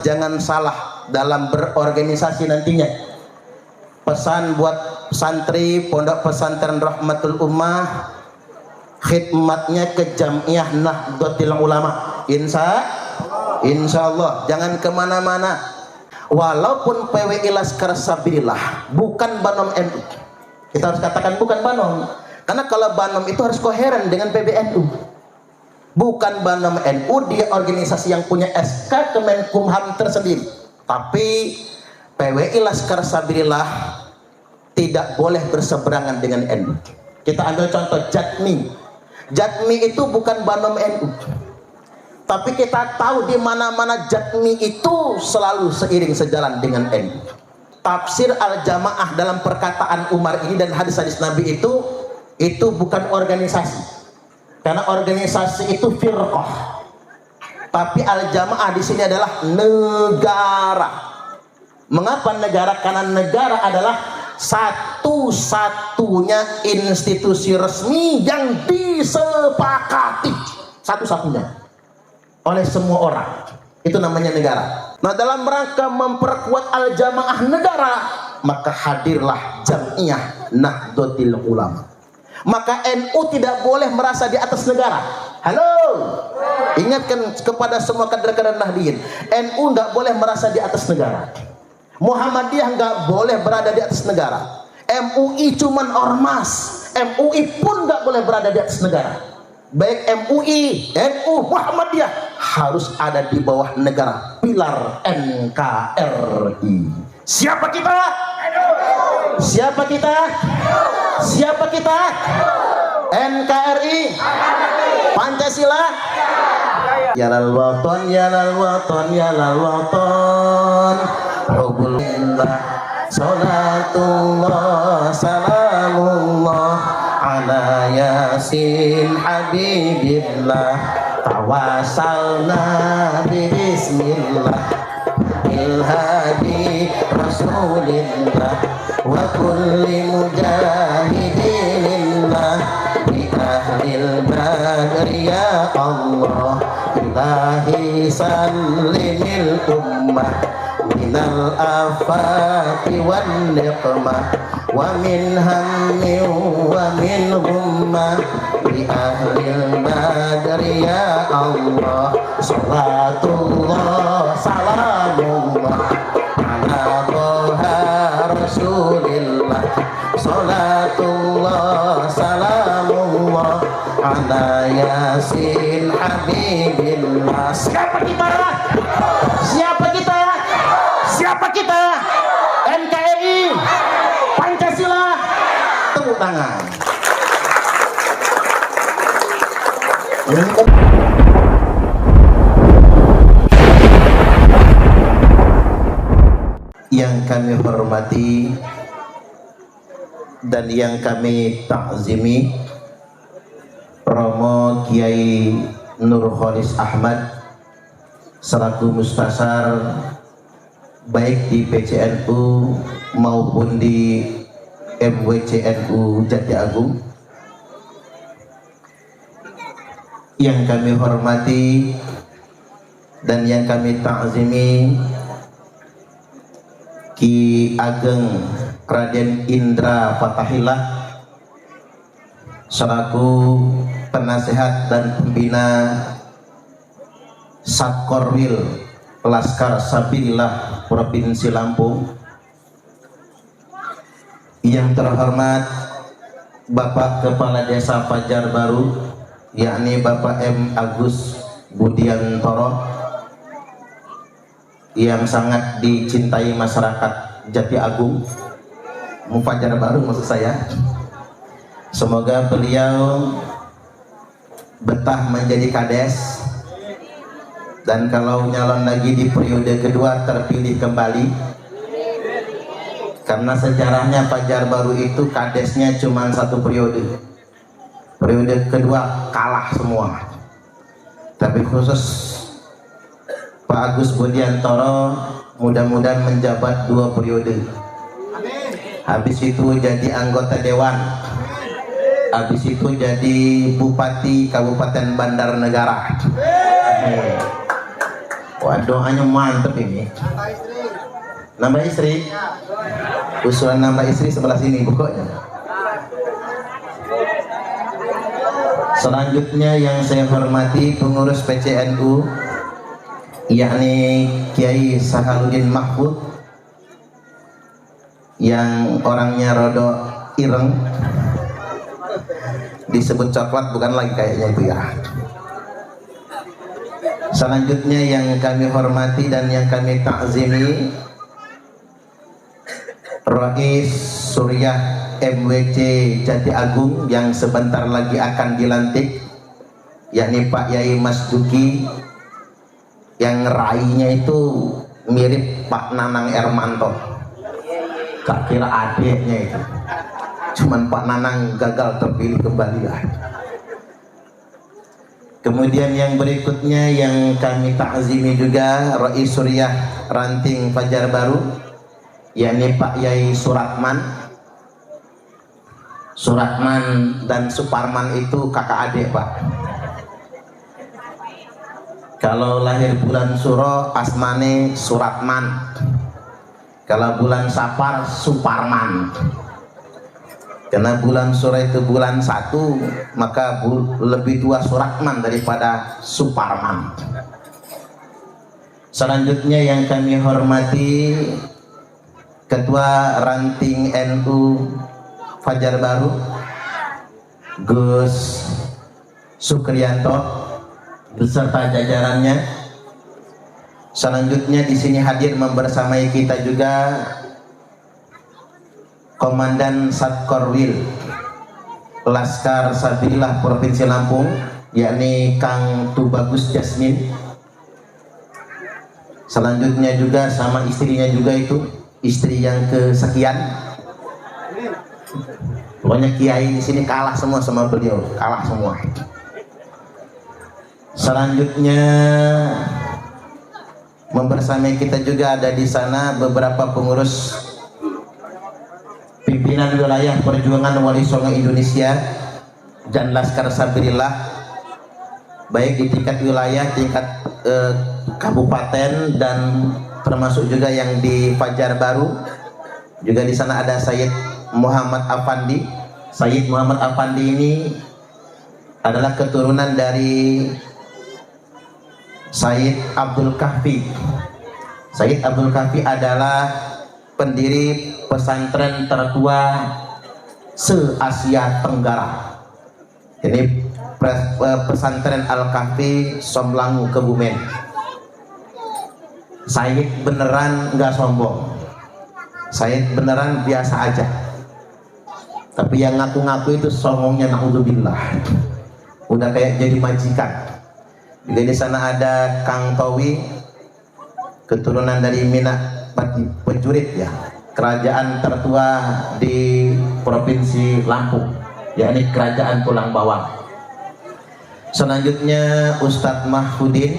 Jangan salah dalam berorganisasi nantinya. Pesan buat santri Pondok Pesantren Rahmatul Ummah, khidmatnya ke Jamiah Nahdlatul Ulama. Insya Allah jangan kemana-mana. Walaupun PWI Laskar Sabilillah bukan Banom NU, kita harus katakan bukan Banom, karena kalau Banom itu harus koheren dengan PBNU. Bukan Banom NU, dia organisasi yang punya SK Kemenkumham tersendiri. Tapi PWI Laskar Sabilillah tidak boleh berseberangan dengan NU. Kita ambil contoh Jatmi. Jatmi itu bukan Banom NU, tapi kita tahu di mana-mana Jatmi itu selalu seiring sejalan dengan NU. Tafsir Al-Jamaah dalam perkataan Umar ini dan hadis-hadis Nabi itu bukan organisasi. Karena organisasi itu firqah, tapi Al-Jamaah di sini adalah negara. Mengapa negara? Karena negara adalah satu-satunya institusi resmi yang disepakati, satu-satunya oleh semua orang. Itu namanya negara. Nah, dalam rangka memperkuat Al-Jamaah negara, maka hadirlah Jamiah Nahdlatul Ulama. Maka NU tidak boleh merasa di atas negara. Halo, ingatkan kepada semua kader-kader Nahdliyin, NU nggak boleh merasa di atas negara. Muhammadiyah nggak boleh berada di atas negara. MUI cuman ormas, MUI pun nggak boleh berada di atas negara. Baik MUI, NU, Muhammadiyah harus ada di bawah negara, pilar NKRI. Siapa kita? Siapa kita? Siapa kita? NKRI, Pancasila. Ya lal waton, ya lal waton, ya lal waton. Hubulillah, salatullah, salamullah ala yasin habibillah. Tawasalna bismillah ilhadi rasulillah wa kulli mujahidinillah bi ahlil badri ya Allah. Ilahi sallimil ummah minal afati wan niqmah wa min hammin wa min ghummah bi ahlil badri ya Allah. Salatullah salamullah ala toha rasulillah. Salatullah salamullah ala yasin habibillah. Siapa kita? Siapa kita? Siapa kita? NKRI, Pancasila. Tepuk tangan. Yang kami hormati dan yang kami takzimi, Romo Kiai Nurholis Ahmad selaku Mustasar baik di PCNU maupun di MWCNU Jati Agung. Yang kami hormati dan yang kami takzimi, Ki Ageng Raden Indra Fatahillah selaku penasehat dan pembina Satkorwil Laskar Sabilillah Provinsi Lampung. Yang terhormat Bapak Kepala Desa Fajar Baru, yakni Bapak M. Agus Budiantoro, yang sangat dicintai masyarakat Jati Agung, Fajar Baru maksud saya. Semoga beliau betah menjadi kades, dan kalau nyalon lagi di periode kedua terpilih kembali, karena sejarahnya Fajar Baru itu kadesnya cuma satu periode. Periode kedua kalah semua. Tapi khusus Pak Agus Budiantoro mudah-mudahan menjabat 2 periode. Habis itu jadi anggota dewan, habis itu jadi Bupati Kabupaten Bandarnegara. Wah, doanya mantep ini. Nambah istri. Usulan nambah istri sebelah sini pokoknya. Selanjutnya yang saya hormati pengurus PCNU, yakni Kiai Sahaluddin Mahfud, yang orangnya rodo ireng, disebut coklat bukan lagi kayaknya itu ya. Selanjutnya yang kami hormati dan yang kami takzimi, Rais Suriah MWC Jati Agung yang sebentar lagi akan dilantik, yakni Pak Yai Mas Duki, yang rainya itu mirip Pak Nanang Ermanto. Gak kira adiknya itu, cuman Pak Nanang gagal terpilih kembali lah. Kemudian yang berikutnya yang kami takzimi juga Rais Suriah Ranting Fajar Baru, yakni Pak Yai Suratman. Suratman dan Suparman itu kakak adik Pak. Kalau lahir bulan Suro asmane Suratman, kalau bulan Sapar Suparman. Karena bulan Suro itu bulan 1, maka lebih tua Suratman daripada Suparman. Selanjutnya yang kami hormati Ketua Ranting NU Fajar Baru, Gus Sukriyanto beserta jajarannya. Selanjutnya di sini hadir membersamai kita juga Komandan Satkorwil Laskar Sabilillah Provinsi Lampung, yakni Kang Tubagus Jasmin. Selanjutnya juga sama istrinya juga, itu istri yang kesekian. Pokoknya kiai di sini kalah semua sama beliau, kalah semua. Selanjutnya membersamai kita juga ada di sana beberapa pengurus pimpinan wilayah perjuangan Wali Songo Indonesia dan Laskar Sabilillah, baik di tingkat wilayah, tingkat kabupaten, dan termasuk juga yang di Fajar Baru. Juga di sana ada Sayyid Muhammad Afandi. Sayyid Muhammad Afandi ini adalah keturunan dari Sayyid Abdul Kahfi. Sayyid Abdul Kahfi adalah pendiri pesantren tertua se-Asia Tenggara. Ini pesantren Al-Kahfi Somlangu Kebumen. Sayyid beneran nggak sombong, Sayyid beneran biasa aja. Tapi yang ngaku-ngaku itu songongnya naudzubillah. Udah kayak jadi majikan. Juga di sana ada Kang Towi, keturunan dari Minak Pencurit ya, kerajaan tertua di Provinsi Lampung, yakni Kerajaan Tulang Bawang. Selanjutnya Ustadz Mahfudin,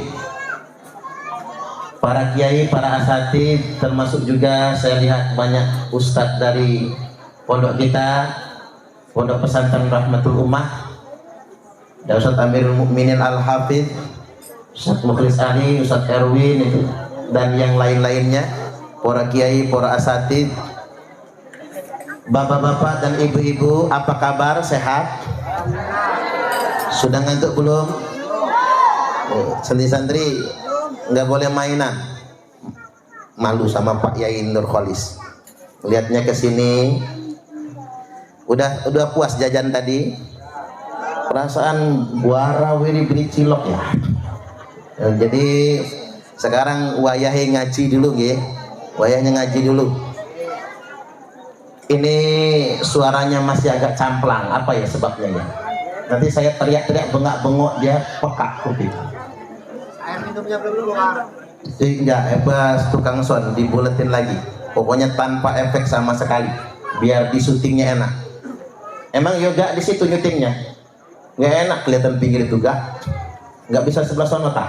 para kiai, para asatidz, termasuk juga saya lihat banyak ustadz dari pondok kita, Pondok Pesantren Rahmatul Ummah, dan Ustadz Amirul Mukminin Al-Hafidz, Ustadz Mukhlis Ali, Ustadz Erwin itu, dan yang lain-lainnya, para kiai, para asatidz, bapak-bapak dan ibu-ibu, apa kabar? Sehat? Sudah ngantuk belum? Santri-santri nggak boleh mainan, malu sama Pak Yai Nurkholis. Lihatnya ke sini, udah puas jajan tadi? Perasaan warawiri beli cilok ya. Jadi sekarang wayahe ngaji dulu ya. Wayahnya ngaji dulu. Ini suaranya masih agak camplang, apa ya sebabnya ya? Nanti saya teriak-teriak bengak-bengok, dia peka kuping. Air minumnya belum enggak, tukang son dibuletin lagi. Pokoknya tanpa efek sama sekali, biar di syutingnya enak. Emang yoga di situ nyutingnya? Nggak enak kelihatan pinggir itu, nggak bisa sebelah sono tah?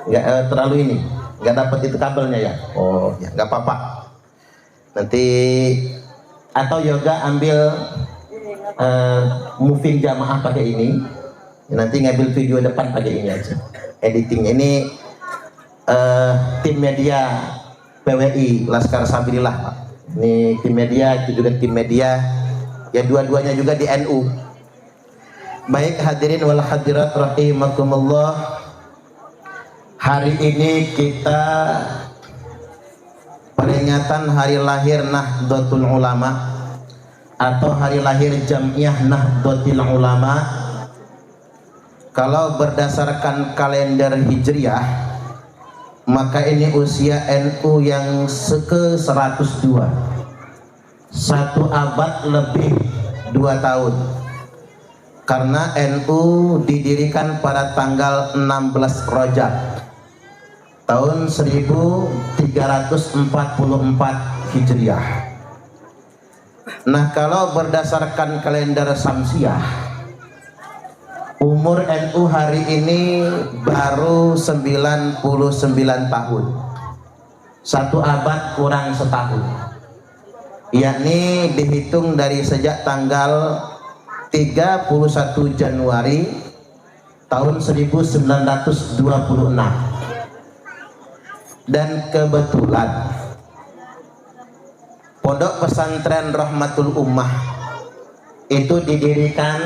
Nggak terlalu ini. Nggak dapat itu kabelnya ya? Oh ya, nggak apa-apa. Nanti atau yoga ambil moving jamaah pakai ini, nanti ngambil video depan pakai ini aja. editing. Ini tim media PWI Laskar Sabilillah, Pak. Ini tim media, itu juga tim media, ya dua-duanya juga di NU. Baik hadirin wal hadirat rahimakumullah, hari ini kita peringatan hari lahir Nahdlatul Ulama atau hari lahir Jam'iyah Nahdlatul Ulama. Kalau berdasarkan kalender Hijriah, maka ini usia NU yang ke-102, 1 abad lebih 2 tahun. Karena NU didirikan pada tanggal 16 Rajab tahun 1344 Hijriah. Nah, kalau berdasarkan kalender Samsiah, umur NU hari ini baru 99 tahun, 1 abad kurang setahun, yakni dihitung dari sejak tanggal 31 Januari tahun 1926. Dan kebetulan Pondok Pesantren Rahmatul Ummah itu didirikan,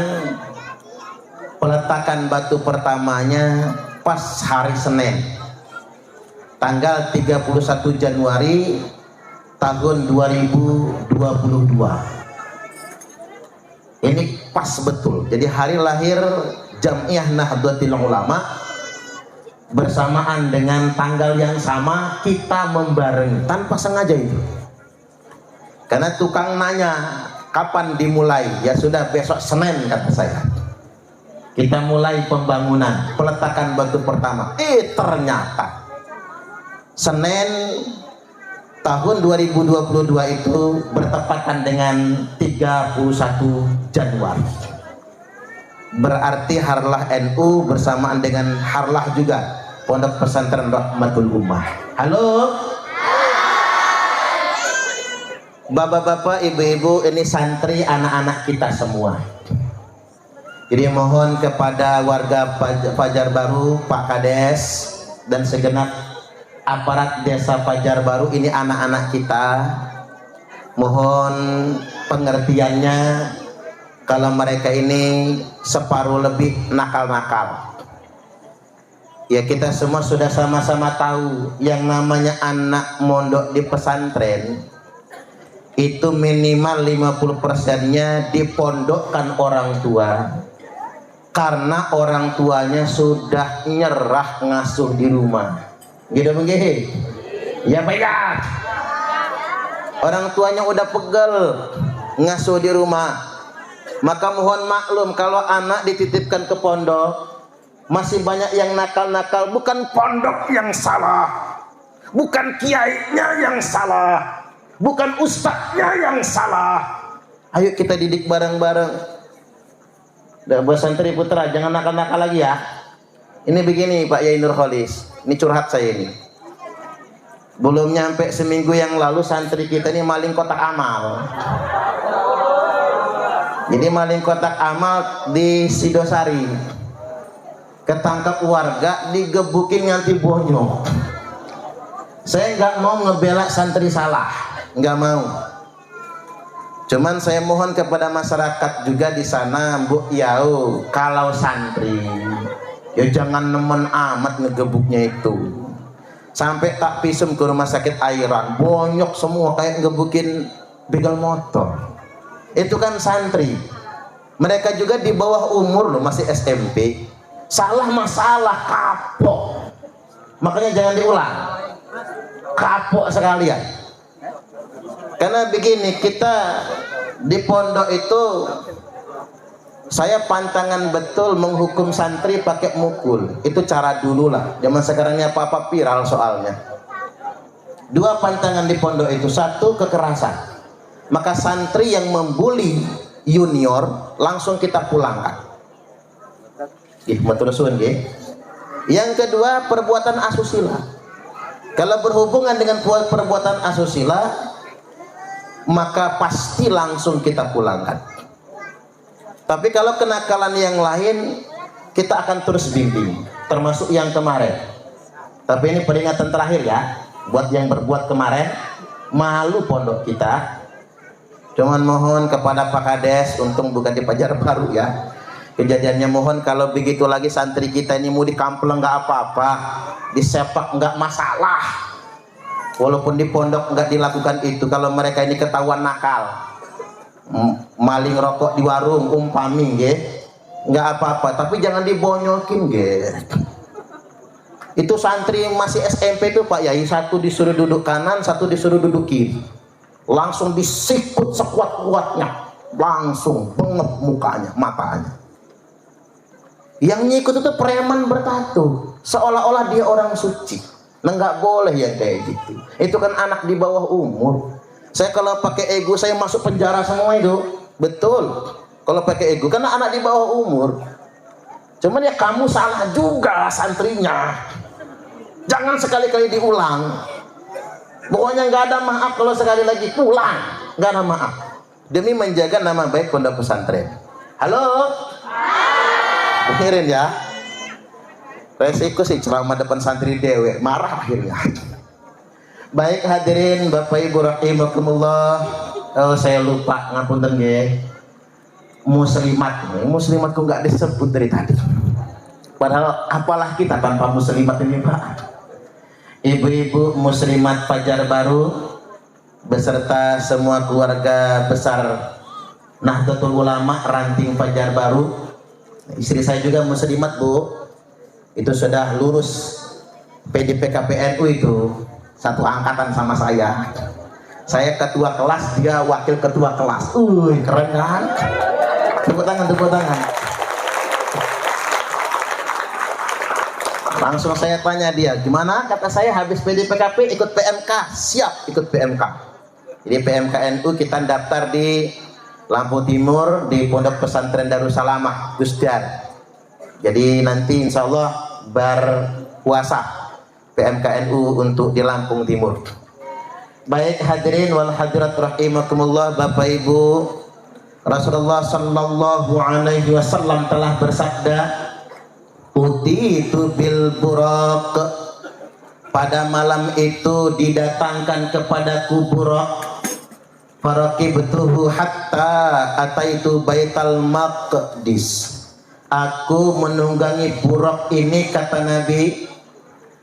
peletakan batu pertamanya pas hari Senin tanggal 31 Januari tahun 2022. Ini pas betul, jadi hari lahir Jam'iyah Nahdlatul Ulama bersamaan dengan tanggal yang sama, kita membarengi tanpa sengaja itu. Karena tukang nanya kapan dimulai, ya sudah besok Senin kata saya. Kita mulai pembangunan, peletakan batu pertama. Ternyata Senin tahun 2022 itu bertepatan dengan 31 Januari. Berarti harlah NU bersamaan dengan harlah juga Pondok Pesantren Rahmatul Ummah. Halo? Bapak-bapak, ibu-ibu, ini santri anak-anak kita semua. Jadi mohon kepada warga Fajar Baru, Pak Kades dan segenap aparat desa Fajar Baru, ini anak-anak kita, mohon pengertiannya kalau mereka ini separuh lebih nakal-nakal. Ya, kita semua sudah sama-sama tahu yang namanya anak mondok di pesantren itu minimal 50%-nya dipondokkan orang tua, karena orang tuanya sudah nyerah ngasuh di rumah. Gitu begitu ya, baik. Orang tuanya udah pegel ngasuh di rumah, maka mohon maklum kalau anak dititipkan ke pondok, masih banyak yang nakal-nakal. Bukan pondok yang salah, bukan kiainya yang salah, bukan ustadznya yang salah. Ayo kita didik bareng-bareng. Buat santri putra, jangan nakal-nakal lagi ya. Ini begini Pak Yai Nur Kholis, ini curhat saya ini. Belum nyampe seminggu yang lalu santri kita ini maling kotak amal. Jadi maling kotak amal di Sidosari, ketangkap warga, digebukin nganti bonyok. Saya nggak mau ngebela santri salah, nggak mau. Cuman saya mohon kepada masyarakat juga di sana, Bu Yau, kalau santri ya jangan nemen amat ngegebuknya itu. Sampai tak pisum ke rumah sakit Airan, bonyok semua kayak ngegebukin begal motor. Itu kan santri. Mereka juga di bawah umur loh, masih SMP. Salah masalah kapok. Makanya jangan diulang. Kapok sekalian. Karena begini, kita di pondok itu saya pantangan betul menghukum santri pakai mukul. Itu cara dulu lah. Zaman sekarangnya apa-apa viral soalnya. 2 pantangan di pondok itu. 1, kekerasan. Maka santri yang membuli junior langsung kita pulangkan. Matur suwun nggih. Yang kedua, perbuatan asusila. Kalau berhubungan dengan perbuatan asusila, maka pasti langsung kita pulangkan. Tapi kalau kenakalan yang lain, kita akan terus bimbing. termasuk yang kemarin. Tapi ini peringatan terakhir ya, buat yang berbuat kemarin, malu pondok kita. Cuman mohon kepada Pak Kades, untung bukan di Pajar Baru ya. Kejadiannya mohon kalau begitu lagi santri kita ini mau dikampleng nggak apa-apa, disepak nggak masalah. Walaupun di pondok nggak dilakukan itu, kalau mereka ini ketahuan nakal, maling rokok di warung umpami nggak apa-apa, tapi jangan dibonyokin Itu santri masih SMP tuh Pak Yai, satu disuruh duduk kanan, satu disuruh duduk kiri, langsung disikut sekuat-kuatnya, langsung bengep mukanya, matanya. Yang ngikut itu preman bertato, seolah-olah dia orang suci. Nah nggak boleh yang kayak gitu. Itu kan anak di bawah umur. Saya kalau pakai ego saya masuk penjara semua itu, betul. Kalau pakai ego karena anak di bawah umur. Cuman ya kamu salah juga santrinya. Jangan sekali-kali diulang. Pokoknya nggak ada maaf kalau sekali lagi pulang, nggak ada maaf. Demi menjaga nama baik pondok pesantren. Halo. Dengerin ya, resiko sih ceramah depan santri dewe, marah akhirnya. Baik hadirin Bapak Ibu rahimakumullah. Saya lupa ngapunten muslimat kok nggak disebut dari tadi. Padahal apalah kita tanpa muslimat ini Pak. Ibu-ibu muslimat Pajar Baru beserta semua keluarga besar Nahdlatul Ulama ranting Pajar Baru. Istri saya juga muslimat Bu, itu sudah lulus PDPKPNU, itu satu angkatan sama saya. Saya ketua kelas, dia wakil ketua kelas. Keren kan? Tepuk tangan, tepuk tangan. Langsung saya tanya dia, gimana? Kata saya habis PDPKP ikut PMK, siap ikut PMK. Jadi PMK NU kita daftar di Lampung Timur di Pondok Pesantren Darussalamah Gusdar. Jadi nanti insya Allah berpuasa PMKNU untuk di Lampung Timur. Baik hadirin wal hadirat rahimakumullah, Bapak Ibu, Rasulullah sallallahu alaihi wasallam telah bersabda, utitu bil buraq, pada malam itu didatangkan kepadaku buraq, farakibtuhu hatta ataitu baital maqdis, aku menunggangi buraq ini kata Nabi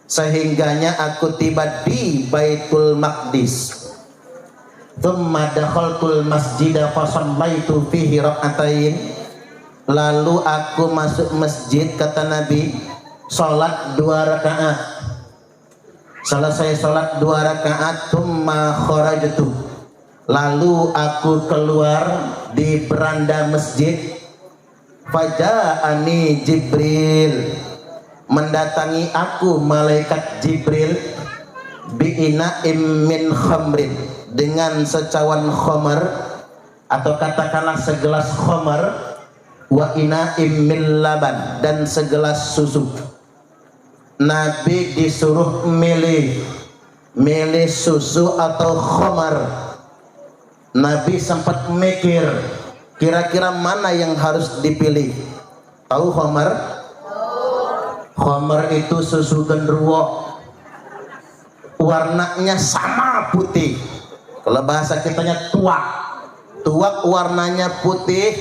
sehingganya aku tiba di Baitul Maqdis. Thumma dakhaltul masjida fa shallaitu fihi rak'atain, lalu aku masuk masjid kata Nabi, salat 2 rakaat. Selesai salat 2 rakaat, thumma kharajtu, lalu aku keluar di beranda masjid. Faja'ani Jibril, mendatangi aku malaikat Jibril, bi'ina'im min khamrin, dengan secawan khamar atau katakanlah segelas khamar, wa ina'im min laban, dan segelas susu. Nabi disuruh milih susu atau khamar. Nabi sempat mikir kira-kira mana yang harus dipilih. Tahu khamar? Khamar itu susu genderuwo, warnanya sama putih. Kalau bahasa kitanya tuak, tuak warnanya putih,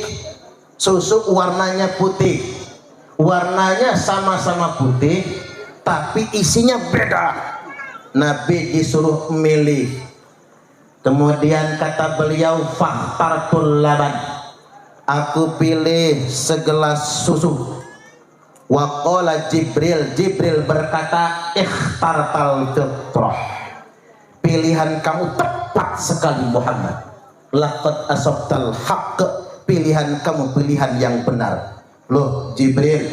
susu warnanya putih. Warnanya sama-sama putih, tapi isinya beda. Nabi disuruh milih. Kemudian kata beliau, fakhtartul laban, aku pilih segelas susu. Wa qala Jibril, Jibril berkata, ikhtartal fitrah, pilihan kamu tepat sekali Muhammad. Laqad asabtal haqq, pilihan kamu pilihan yang benar. Loh Jibril,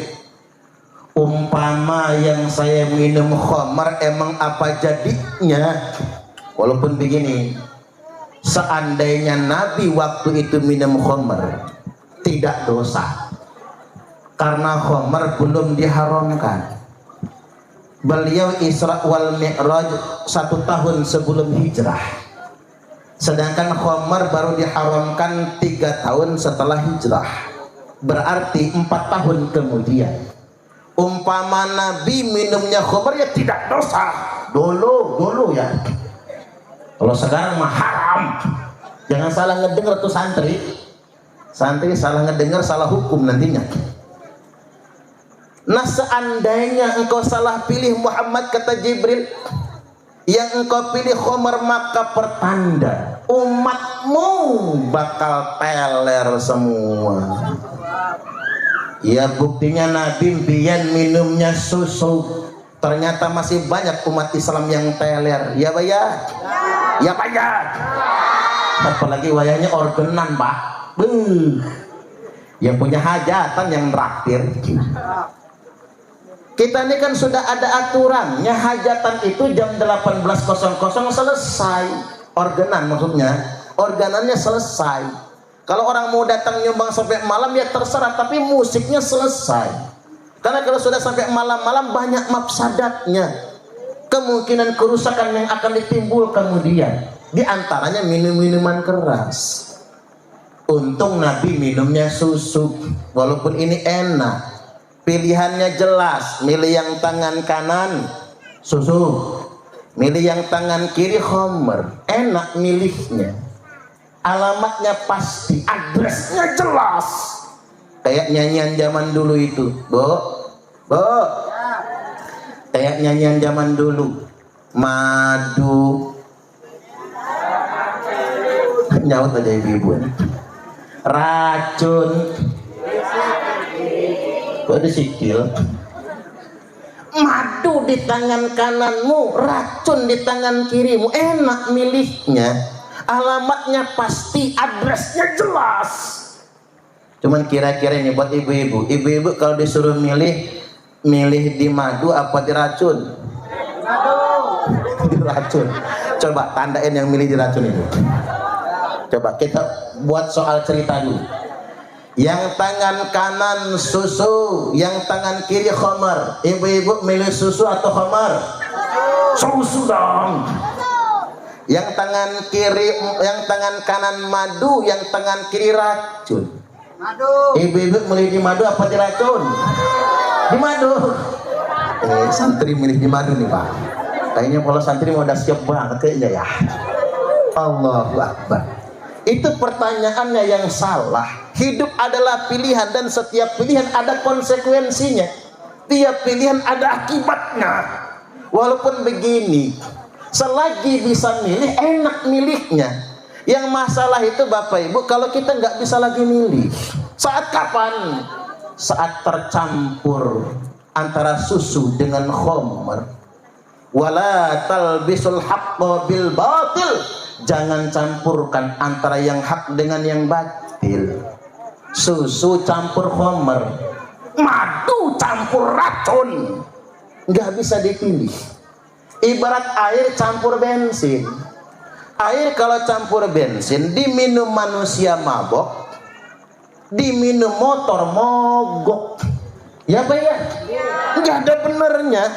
umpama yang saya minum khamar emang apa jadinya? Walaupun begini, seandainya Nabi waktu itu minum khamar tidak dosa, karena khamar belum diharamkan. Beliau Isra wal Mi'raj 1 tahun sebelum hijrah, sedangkan khamar baru diharamkan 3 tahun setelah hijrah, berarti 4 tahun kemudian. Umpama Nabi minumnya khamar ya tidak dosa. Dulu ya. Kalau sekarang mah haram. Jangan salah ngedengar tuh santri. Santri salah ngedengar salah hukum nantinya. Nah seandainya engkau salah pilih Muhammad, kata Jibril, yang engkau pilih khamar, maka pertanda umatmu bakal teler semua. Ya buktinya Nabi biyen minumnya susu, ternyata masih banyak umat Islam yang teler. Ya Pak ya? Ya Pak ya? Apalagi wayahnya organan Pak. Yang punya hajatan yang traktir. Kita ini kan sudah ada aturannya, hajatan itu jam 18.00 selesai. Organan maksudnya, organannya selesai. Kalau orang mau datang nyumbang sampai malam ya terserah, tapi musiknya selesai. Karena kalau sudah sampai malam-malam banyak mafsadatnya, kemungkinan kerusakan yang akan ditimbul kemudian. Di antaranya minum-minuman keras. Untung Nabi minumnya susu, walaupun ini enak. Pilihannya jelas, milih yang tangan kanan susu, milih yang tangan kiri khamar. Enak milihnya. Alamatnya pasti, adresnya jelas. Kayak nyanyian zaman dulu itu, Bo. Kayak nyanyian zaman dulu. Madu. Nyaut aja ibu-ibu. Racun. Kok ada sikil? Madu di tangan kananmu, racun di tangan kirimu. Enak milihnya. Alamatnya pasti, adresnya jelas. Cuman kira-kira ini buat ibu-ibu. Ibu-ibu kalau disuruh milih di madu apa di racun? Di racun. Coba tandain yang milih di racun itu. Coba kita buat soal cerita dulu. Yang tangan kanan susu, yang tangan kiri khamar. Ibu-ibu milih susu atau khamar? Susu dong. Yang tangan kiri, yang tangan kanan madu, yang tangan kiri racun. Madu. Ibu-ibu milih di madu apa di racun? Di madu. Santri milih di madu nih Pak. Kayaknya kalau santri mau udah siap banget kayaknya ya. Allahu Akbar. Itu pertanyaannya yang salah. Hidup adalah pilihan dan setiap pilihan ada konsekuensinya. Tiap pilihan ada akibatnya. Walaupun begini, selagi bisa milih, enak milihnya. Yang masalah itu Bapak Ibu, kalau kita nggak bisa lagi milih. Saat kapan? Saat tercampur antara susu dengan khamar. Wala talbisul haqqa bil batil. Jangan campurkan antara yang hak dengan yang batil. Susu campur khamar, madu campur racun. Nggak bisa dipilih. Ibarat air campur bensin. Air kalau campur bensin, diminum manusia mabok, diminum motor mogok. Ya Pak ya? Nggak ada benernya.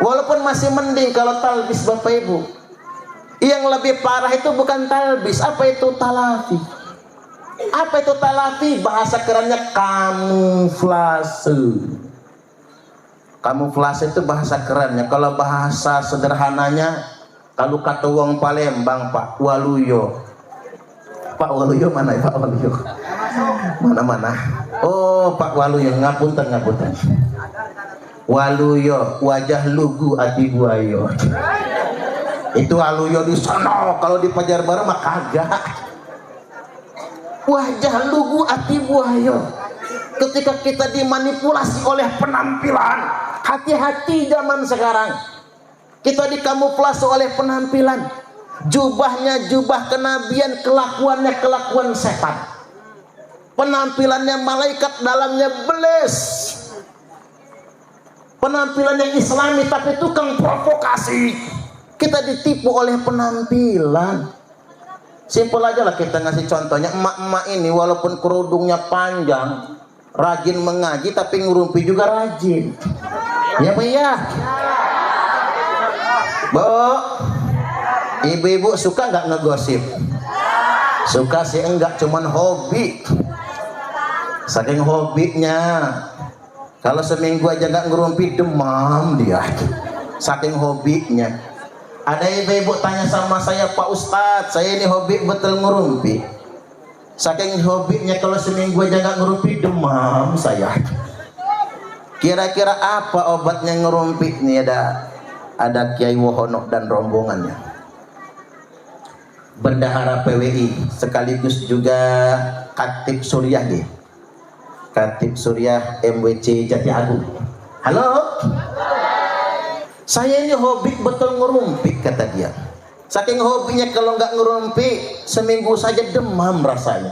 Walaupun masih mending kalau talbis Bapak Ibu. Yang lebih parah itu bukan talbis. Apa itu talafi? Apa itu talafi? Bahasa kerennya kamuflase. Kamuflase itu bahasa kerennya. Kalau bahasa sederhananya, kalau kata wong Palembang Pak Waluyo. Pak Waluyo mana ya Pak Waluyo? Mana-mana? Oh Pak Waluyo, ngapunten. Waluyo, wajah lugu ati buayo. Itu Waluyo di sono, kalau di Pajarbaru mah kagak. Wajah lugu ati buayo. Ketika kita dimanipulasi oleh penampilan, hati-hati zaman sekarang. Kita dikamuflase oleh penampilan. Jubahnya jubah kenabian, kelakuannya kelakuan setan. Penampilannya malaikat, dalamnya beles. Penampilan yang islami tapi tukang provokasi. Kita ditipu oleh penampilan. Simpel aja lah kita ngasih contohnya. Emak-emak ini walaupun kerudungnya panjang, rajin mengaji tapi ngurumpi juga rajin. Ya Pak ya? Bu, ibu-ibu suka nggak ngegosip? Suka sih enggak, cuman hobi. Saking hobinya, Kalau seminggu aja nggak ngerumpi demam dia, saking hobinya. Ada ibu-ibu tanya sama saya, Pak Ustadz, saya ini hobi betul ngerumpi. Saking hobinya kalau seminggu aja nggak ngerumpi demam saya. Kira-kira apa obatnya ngerumpi? Nih ada Kiai Wohono dan rombongannya. Bendahara PWI sekaligus juga Katib Suriah G. Katib Suriah MWC Jati Agung. Halo? Saya ini hobi betul ngerumpi, kata dia. Saking hobinya kalau nggak ngerumpi seminggu saja demam rasanya.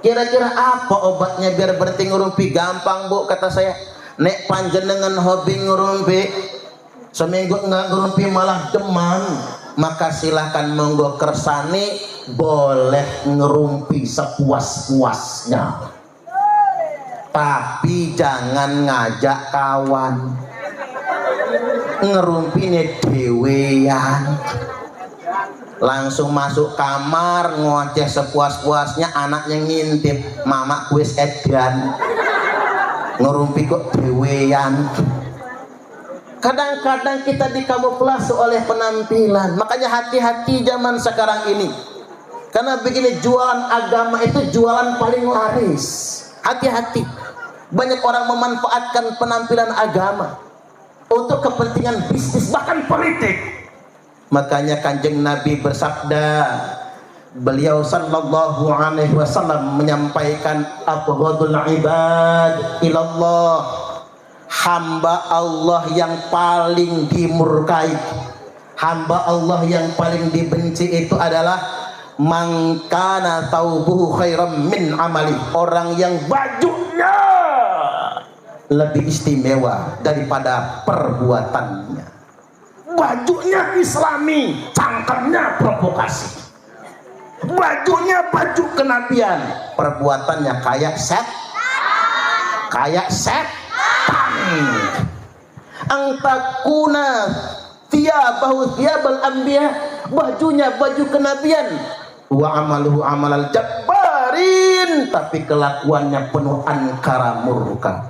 Kira-kira apa obatnya biar berhenti ngerumpi? Gampang bu, kata saya. Nek panjenengan hobi ngerumpi, seminggu nggak ngerumpi malah demam, maka silahkan monggo kersani, boleh ngerumpi sepuas-puasnya. Tapi jangan ngajak kawan. Ngerumpi nih dewean. Langsung masuk kamar ngoceh sepuas-puasnya, anaknya ngintip, mama kuis edan. Ngerumpi kok dewean. Kadang-kadang kita dikamuflase oleh penampilan. Makanya hati-hati zaman sekarang ini. Karena begini, jualan agama itu jualan paling laris. Hati-hati. Banyak orang memanfaatkan penampilan agama untuk kepentingan bisnis, bahkan politik. Makanya Kanjeng Nabi bersabda, beliau sallallahu alaihi wasallam menyampaikan, abghadul ibad ilallah, hamba Allah yang paling dimurkai, hamba Allah yang paling dibenci itu adalah man kana taubuhu khairam min amali, orang yang bajunya lebih istimewa daripada perbuatannya. Bajunya islami, cangkemnya provokasi. Bajunya baju kenabian, perbuatannya kayak setan. Angtakuna thiyabahu thiyabal anbiya, bajunya baju kenabian, wa amaluhu amalal jabbarin, tapi kelakuannya penuh ankara murka.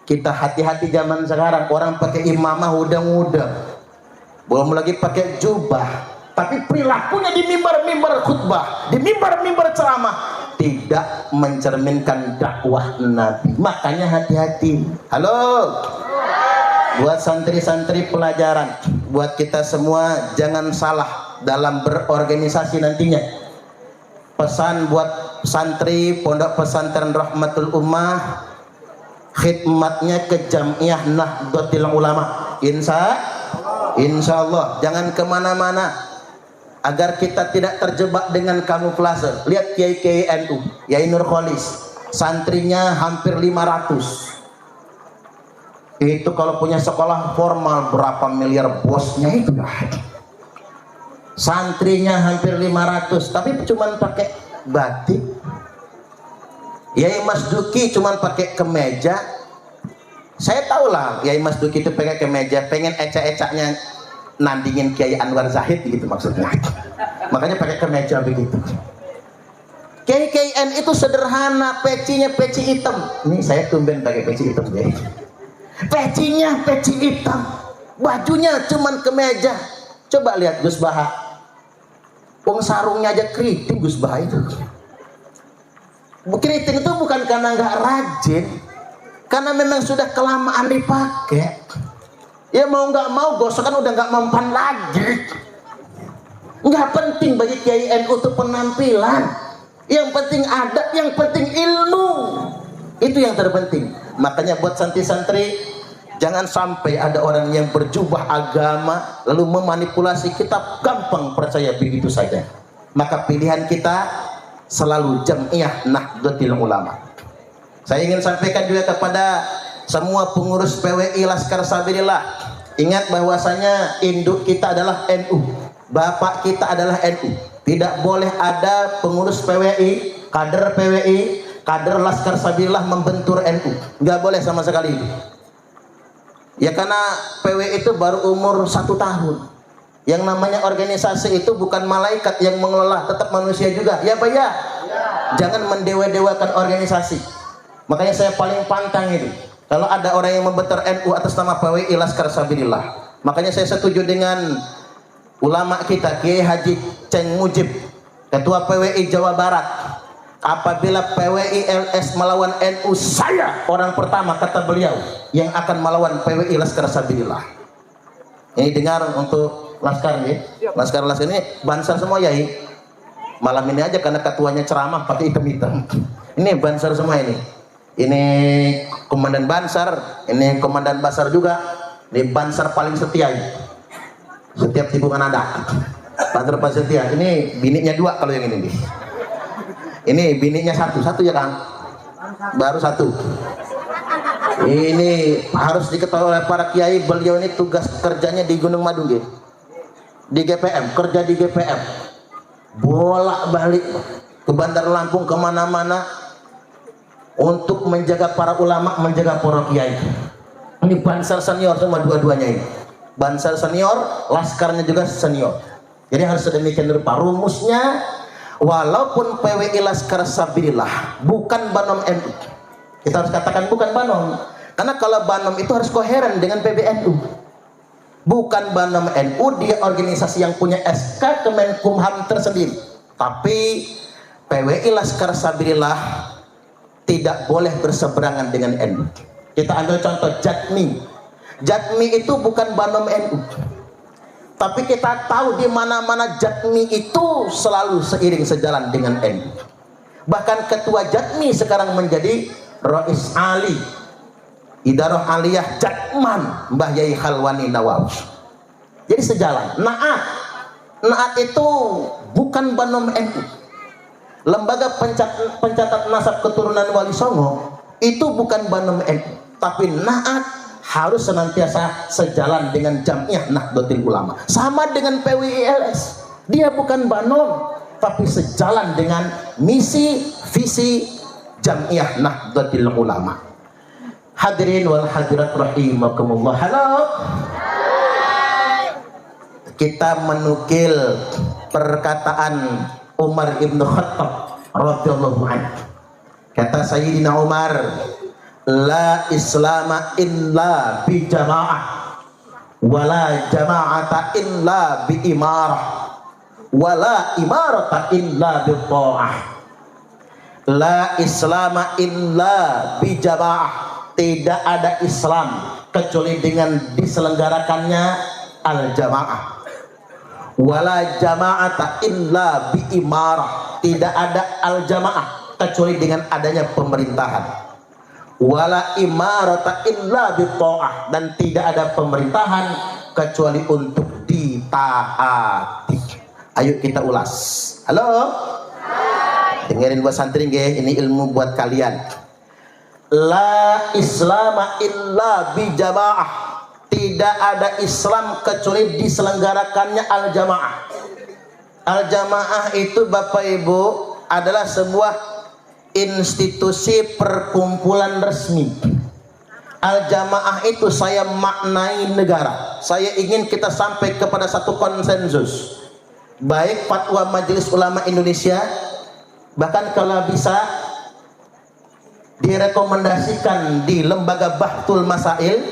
Kita hati-hati zaman sekarang, orang pakai imamah udah-udah, belum lagi pakai jubah, tapi perilakunya di mimbar-mimbar khutbah, di mimbar-mimbar ceramah tidak mencerminkan dakwah Nabi. Makanya hati-hati. Halo, buat santri-santri pelajaran, buat kita semua jangan salah dalam berorganisasi nantinya. Pesan buat santri Pondok Pesantren Rahmatul Ummah, khidmatnya ke Jamiah Nahdlatul Ulama. Insya Allah jangan kemana-mana agar kita tidak terjebak dengan kamuflase. Lihat Kiai NU, Yai Nur Kholis, santrinya hampir 500. Itu kalau punya sekolah formal berapa miliar bosnya itu. Santrinya hampir 500, tapi cuman pakai batik. Yai Mas Duki cuman pakai kemeja. Saya tahu lah Yai Mas Duki itu pakai kemeja, pengen ecak-ecaknya nandingin Kiai Anwar Zahid gitu maksudnya. Makanya pakai kemeja begitu. Kiai KN itu sederhana, pecinya peci hitam. Ini saya tumben pakai peci hitam ya. Pecinya peci hitam, bajunya cuman kemeja. Coba lihat Gus Baha, wong sarungnya aja keriting Gus Baha itu. Keriting itu bukan karena nggak rajin, karena memang sudah kelamaan dipakai. Ya mau nggak mau gosokan udah nggak mempan lagi. Nggak penting bagi Kiai NU itu penampilan, yang penting adab, yang penting ilmu, itu yang terpenting. Makanya buat santri-santri, jangan sampai ada orang yang berjubah agama lalu memanipulasi kita, gampang percaya begitu saja. Maka pilihan kita selalu Jamiah Nahdlatul Ulama. Saya ingin sampaikan juga kepada semua pengurus PWI Laskar Sabilillah, ingat bahwasanya induk kita adalah NU, bapak kita adalah NU. Tidak boleh ada pengurus PWI, kader PWI, kader Laskar Sabilillah membentur NU, nggak boleh sama sekali. Ya karena PWI itu baru umur 1 tahun. Yang namanya organisasi itu bukan malaikat yang mengelola, tetap manusia juga. Ya Pak ya? Jangan mendewa-dewakan organisasi. Makanya saya paling pantang itu. Kalau ada orang yang membentar NU atas nama PWI Laskar Sabilillah, makanya saya setuju dengan ulama kita Kiai Haji Ceng Mujib, Ketua PWI Jawa Barat. Apabila PWI LS melawan NU, saya orang pertama, kata beliau, yang akan melawan PWI Laskar Sabilillah. Ini dengar untuk Laskar nih, Laskar ini Bansar semua ya. Malam ini aja karena ketuanya ceramah pakai hitam-hitam. Ini Bansar semua ini. Ini komandan Bansar, ini komandan Basar juga. Ini Bansar paling setia ini. Setiap tikungan ada Bansar paling setia. Ini bininya 2 kalau yang ini nih. Ini bininya 1 ya Kang, baru 1. Ini harus diketahui oleh para kiai, beliau ini tugas kerjanya di Gunung Madu di GPM, kerja di GPM, bolak-balik ke Bandar Lampung, kemana-mana untuk menjaga para ulama, menjaga para kiai. Ini Bansar senior semua dua-duanya ini. Bansar senior, Laskarnya juga senior. Jadi harus sedemikian rupa rumusnya. Walaupun PWI Laskar Sabilillah bukan Banom NU, kita harus katakan bukan Banom, karena kalau Banom itu harus koheren dengan PBNU. Bukan Banom NU, dia organisasi yang punya SK Kemenkumham tersendiri. Tapi PWI Laskar Sabilillah tidak boleh berseberangan dengan NU. Kita ambil contoh Jatmi. Jatmi itu bukan Banom NU, tapi kita tahu di mana-mana Jatmi itu selalu seiring sejalan dengan NU. Bahkan ketua Jatmi sekarang menjadi Rois Ali Idarah Aliyah Jatman, Mbah Yai Khalwani Nawawi. Jadi sejalan. Naat itu bukan Banom NU. Lembaga pencatat nasab keturunan Wali Songo itu bukan Banom NU, tapi Naat harus senantiasa sejalan dengan Jamiah Nahdlatul Ulama. Sama dengan PWILS, dia bukan Banom, tapi sejalan dengan misi visi Jamiah Nahdlatul Ulama. Hadirin wal hadirat rahimakumullah. Halo. Kita menukil perkataan Umar ibn Khattab radhiyallahu anhu. Kata Sayyidina Umar, la islama illa bi jamaah, wala jama'ata illa bi imarah, wala imarata illa bi ta'ah. La islama illa bi jamaah, tidak ada Islam kecuali dengan diselenggarakannya al-jamaah. Wala jama'ata illa bi imarah, tidak ada al-jamaah kecuali dengan adanya pemerintahan. Wala imarata illa bi ta'ah, dan tidak ada pemerintahan kecuali untuk ditaati. Ayo kita ulas. Halo? Dengerin buat santri nggih, ini ilmu buat kalian. La islama illa bi jamaah, tidak ada Islam kecuali diselenggarakannya al-jamaah. Al-jamaah itu Bapak Ibu adalah sebuah institusi perkumpulan resmi. Al-jamaah itu saya maknai negara. Saya ingin kita sampai kepada satu konsensus, baik fatwa Majelis Ulama Indonesia, bahkan kalau bisa direkomendasikan di lembaga Bahtul Masail,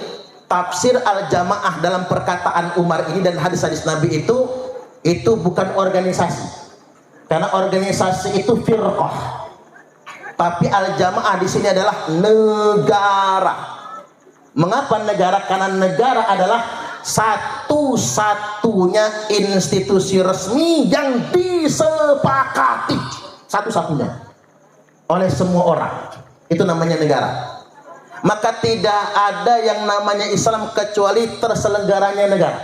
tafsir al-jamaah dalam perkataan Umar ini dan hadis-hadis Nabi itu bukan organisasi, karena organisasi itu firqah, tapi al-jamaah di sini adalah negara. Mengapa negara? Karena negara adalah satu-satunya institusi resmi yang disepakati, satu-satunya oleh semua orang. Itu namanya negara. Maka tidak ada yang namanya Islam kecuali terselenggaranya negara.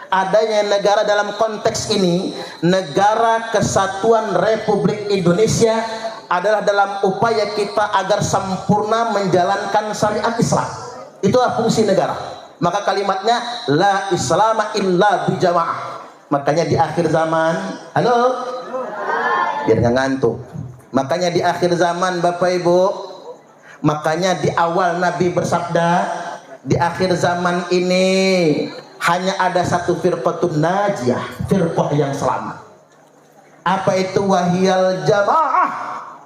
Adanya negara dalam konteks ini, Negara Kesatuan Republik Indonesia adalah dalam upaya kita agar sempurna menjalankan syariat Islam. Itulah fungsi negara. Maka kalimatnya la islama illa bi jamaah. Makanya di akhir zaman, halo? Biar nggak ngantuk. Makanya di akhir zaman Bapak Ibu, makanya di awal Nabi bersabda, di akhir zaman ini hanya ada satu firqatun najiyah, firqah yang selamat. Apa itu? Wahiyal jamaah,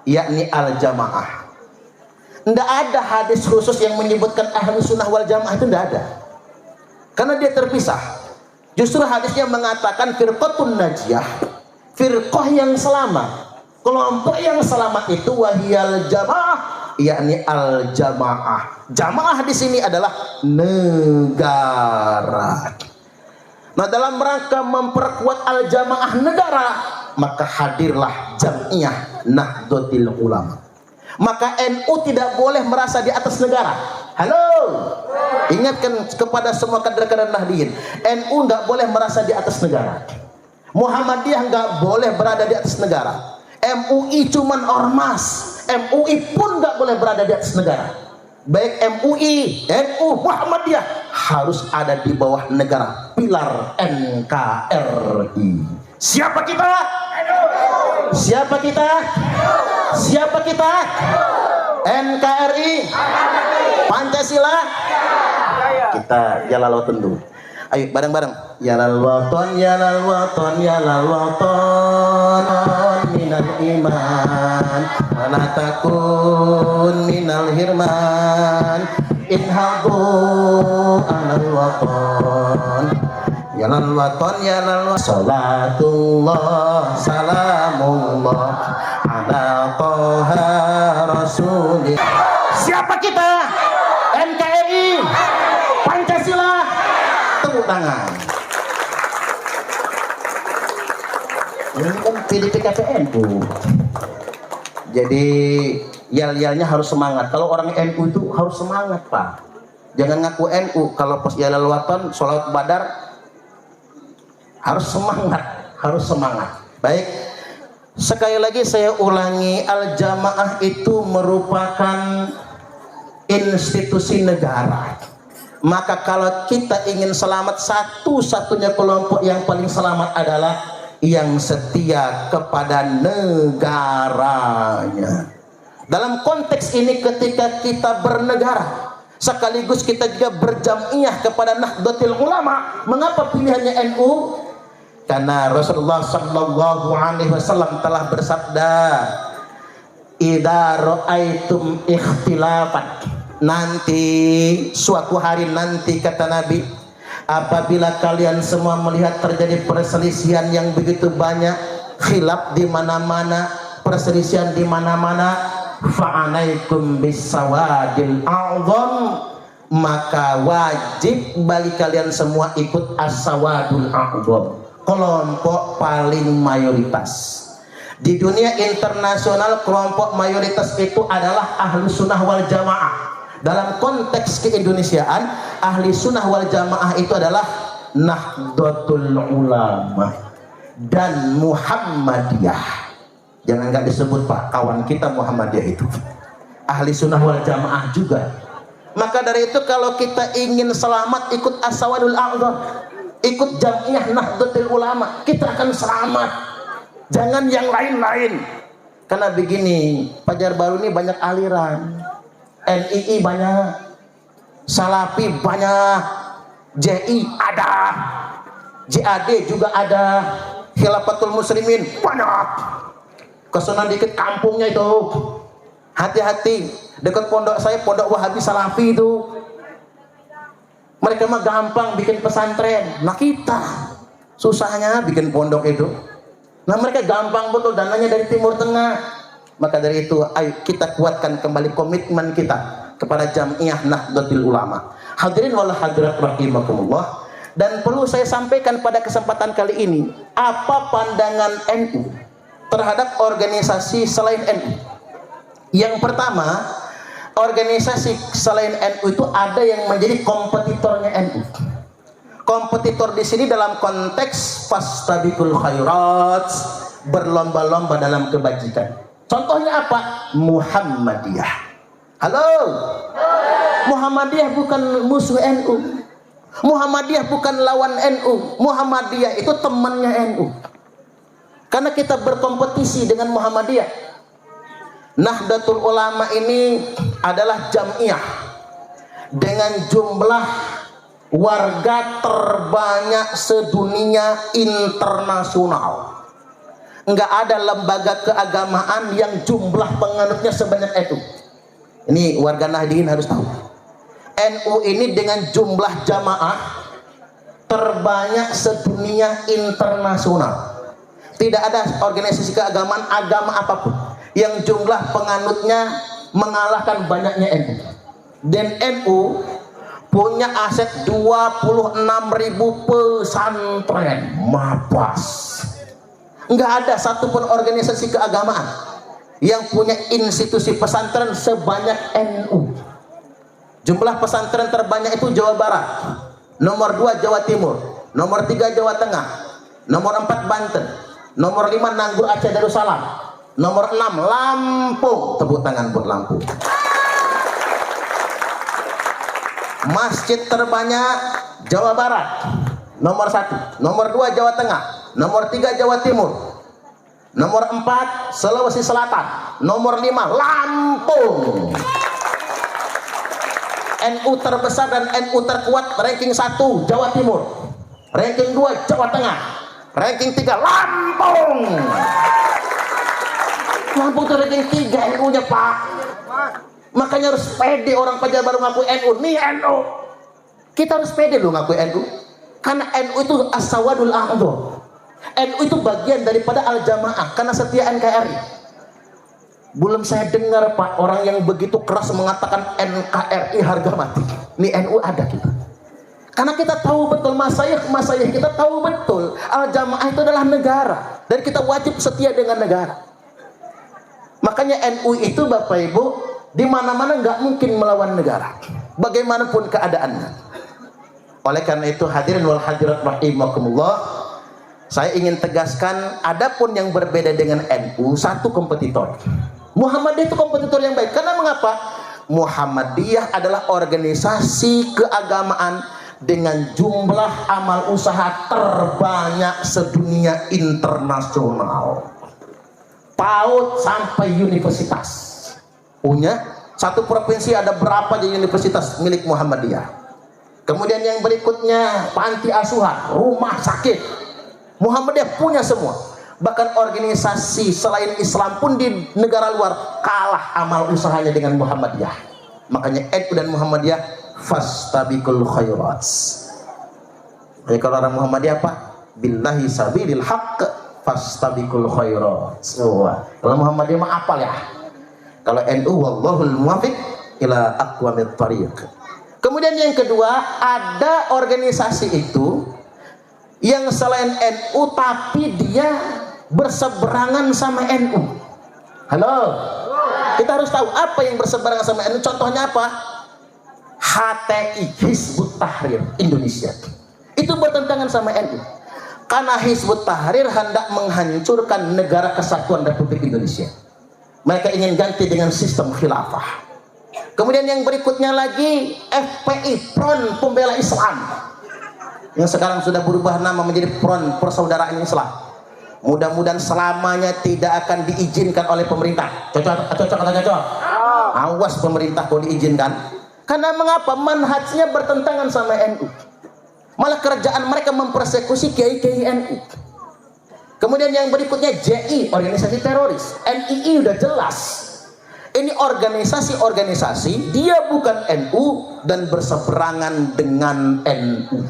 yakni al-jamaah. Tidak ada hadis khusus yang menyebutkan ahli sunnah wal jamaah, itu tidak ada, karena dia terpisah. Justru hadisnya mengatakan firqatun najiyah, firqah yang selamat, kelompok yang selamat itu wahiyal jamaah, yakni al jamaah. Jamaah di sini adalah negara. Nah, dalam rangka memperkuat al jamaah negara, maka hadirlah Jam'iyah Nahdlatul Ulama. Maka NU tidak boleh merasa di atas negara. Halo, ingatkan kepada semua kader-kader Nahdliyin, NU nggak boleh merasa di atas negara. Muhammadiyah nggak boleh berada di atas negara. MUI cuman ormas, MUI pun nggak boleh berada di atas negara. Baik MUI, NU, Muhammadiyah harus ada di bawah negara, pilar NKRI. Siapa kita? Siapa kita? Siapa kita? NKRI, Pancasila. Kita jalan lautan dulu. Ayo bareng-bareng. Ya lal waton, ya lal waton, ya lal waton, minal iman, wala takun minal hirman, inhabu alal waton. Ya lal waton, ya lal waton, salatullah, salamullah ala toha rasulillah. Siapa kita? NKRI, Pancasila. Tepuk tangan. Ini kan PDPKPNU. Jadi yal-yalnya harus semangat. Kalau orang NU itu harus semangat, Pak. Jangan ngaku NU. Kalau pas yalal watan, sholat badar, harus semangat, harus semangat. Baik, sekali lagi saya ulangi, al-jamaah itu merupakan institusi negara. Maka kalau kita ingin selamat, satu-satunya kelompok yang paling selamat adalah yang setia kepada negaranya. Dalam konteks ini, ketika kita bernegara sekaligus kita juga berjam'iyah kepada Nahdlatul Ulama. Mengapa pilihannya NU? Karena Rasulullah sallallahu alaihi wasallam telah bersabda, idza ra'aitum ikhtilafan, nanti suatu hari nanti, kata Nabi, apabila kalian semua melihat terjadi perselisihan yang begitu banyak, khilaf di mana-mana, perselisihan di mana-mana, fa'alaikum bisawadil a'zam, maka wajib bagi kalian semua ikut as-sawadul a'zam, kelompok paling mayoritas. Di dunia internasional kelompok mayoritas itu adalah ahli sunnah wal jamaah. Dalam konteks keindonesiaan, ahli sunnah wal jamaah itu adalah Nahdlatul Ulama dan Muhammadiyah. Jangan nggak disebut, Pak, kawan kita Muhammadiyah itu ahli sunnah wal jamaah juga. Maka dari itu kalau kita ingin selamat, ikut as-sawadul a'zam, ikut Jam'iyah Nahdlatul Ulama, kita akan selamat. Jangan yang lain-lain. Karena begini, Pajar Baru ini banyak aliran. NII banyak, Salafi banyak, JI ada, JAD juga ada, Khilafatul Muslimin banyak. Kesana dikit kampungnya itu, hati-hati. Dekat pondok saya, pondok Wahabi Salafi itu, mereka mah gampang bikin pesantren. Nah kita susahnya bikin pondok itu. Nah mereka gampang betul, dananya dari Timur Tengah. Maka dari itu, ayo kita kuatkan kembali komitmen kita kepada Jam'iyah Nahdlatul Ulama. Hadirin wal hadirat rahimakumullah. Dan perlu saya sampaikan pada kesempatan kali ini, apa pandangan NU terhadap organisasi selain NU. Yang pertama, organisasi selain NU itu ada yang menjadi kompetitornya NU. Kompetitor di sini dalam konteks fastabiqul khairat, berlomba-lomba dalam kebajikan. Contohnya apa? Muhammadiyah. Halo? Muhammadiyah bukan musuh NU. Muhammadiyah bukan lawan NU. Muhammadiyah itu temannya NU. Karena kita berkompetisi dengan Muhammadiyah. Nahdlatul Ulama ini adalah jam'iyah dengan jumlah warga terbanyak sedunia internasional. Enggak ada lembaga keagamaan yang jumlah penganutnya sebanyak itu. Ini warga Nahdien harus tahu. NU ini dengan jumlah jamaah terbanyak sedunia internasional. Tidak ada organisasi keagamaan agama apapun yang jumlah penganutnya mengalahkan banyaknya NU. Dan NU punya aset 26.000 pesantren mapas. Enggak ada satupun organisasi keagamaan yang punya institusi pesantren sebanyak NU. Jumlah pesantren terbanyak itu Jawa Barat, nomor 2 Jawa Timur, nomor 3 Jawa Tengah, nomor 4 Banten, nomor 5 Nanggur Aceh Darussalam, nomor 6 Lampung. Tepuk tangan buat Lampung. Masjid terbanyak Jawa Barat, nomor 1, nomor 2 Jawa Tengah, nomor 3 Jawa Timur, nomor 4 Sulawesi Selatan, nomor 5 Lampung. NU terbesar dan NU terkuat ranking 1 Jawa Timur, ranking 2 Jawa Tengah, ranking 3 Lampung. Lampung itu ranking 3 NU nya Pak. Makanya harus pede orang Pajar baru ngaku NU. Nih NU, kita harus pede loh ngaku NU, karena NU itu as-sawadul a'dham. NU itu bagian daripada al-jamaah, karena setia NKRI. Belum saya dengar Pak orang yang begitu keras mengatakan NKRI harga mati. Ini NU ada kita. Karena kita tahu betul masayikh kita tahu betul al-jamaah itu adalah negara dan kita wajib setia dengan negara. Makanya NU itu Bapak Ibu di mana-mana nggak mungkin melawan negara, bagaimanapun keadaannya. Oleh karena itu hadirin wal hadirat rahimakumullah, saya ingin tegaskan, adapun yang berbeda dengan NU, satu kompetitor. Muhammadiyah itu kompetitor yang baik. Karena mengapa? Muhammadiyah adalah organisasi keagamaan dengan jumlah amal usaha terbanyak sedunia internasional. PAUD sampai universitas. Punya satu provinsi ada berapa aja universitas milik Muhammadiyah. Kemudian yang berikutnya panti asuhan, rumah sakit. Muhammadiyah punya semua. Bahkan organisasi selain Islam pun di negara luar kalah amal usahanya dengan Muhammadiyah. Makanya NU dan Muhammadiyah fastabiqul khairat. Jadi kalau orang Muhammadiyah apa? Billahi sabilil haqq fastabiqul khairat. Kalau Muhammadiyah mah apal ya. Kalau NU wallahul muwaffiq ila aqwamit thariq. Kemudian yang kedua, ada organisasi itu yang selain NU tapi dia berseberangan sama NU. Halo, kita harus tahu apa yang berseberangan sama NU. Contohnya apa? HTI, Hizbut Tahrir Indonesia, itu bertentangan sama NU karena Hizbut Tahrir hendak menghancurkan negara kesatuan Republik Indonesia. Mereka ingin ganti dengan sistem khilafah. Kemudian yang berikutnya lagi FPI, Front Pembela Islam, yang sekarang sudah berubah nama menjadi Front Persaudaraan Islam. Mudah-mudahan selamanya tidak akan diizinkan oleh pemerintah. Cocok. Awas pemerintah kalau diizinkan. Karena mengapa? Manhajnya bertentangan sama NU. Malah kerjaan mereka mempersekusi kiai-kiai NU. Kemudian yang berikutnya JI, organisasi teroris. NII udah jelas. Ini organisasi-organisasi, dia bukan NU dan berseberangan dengan NU.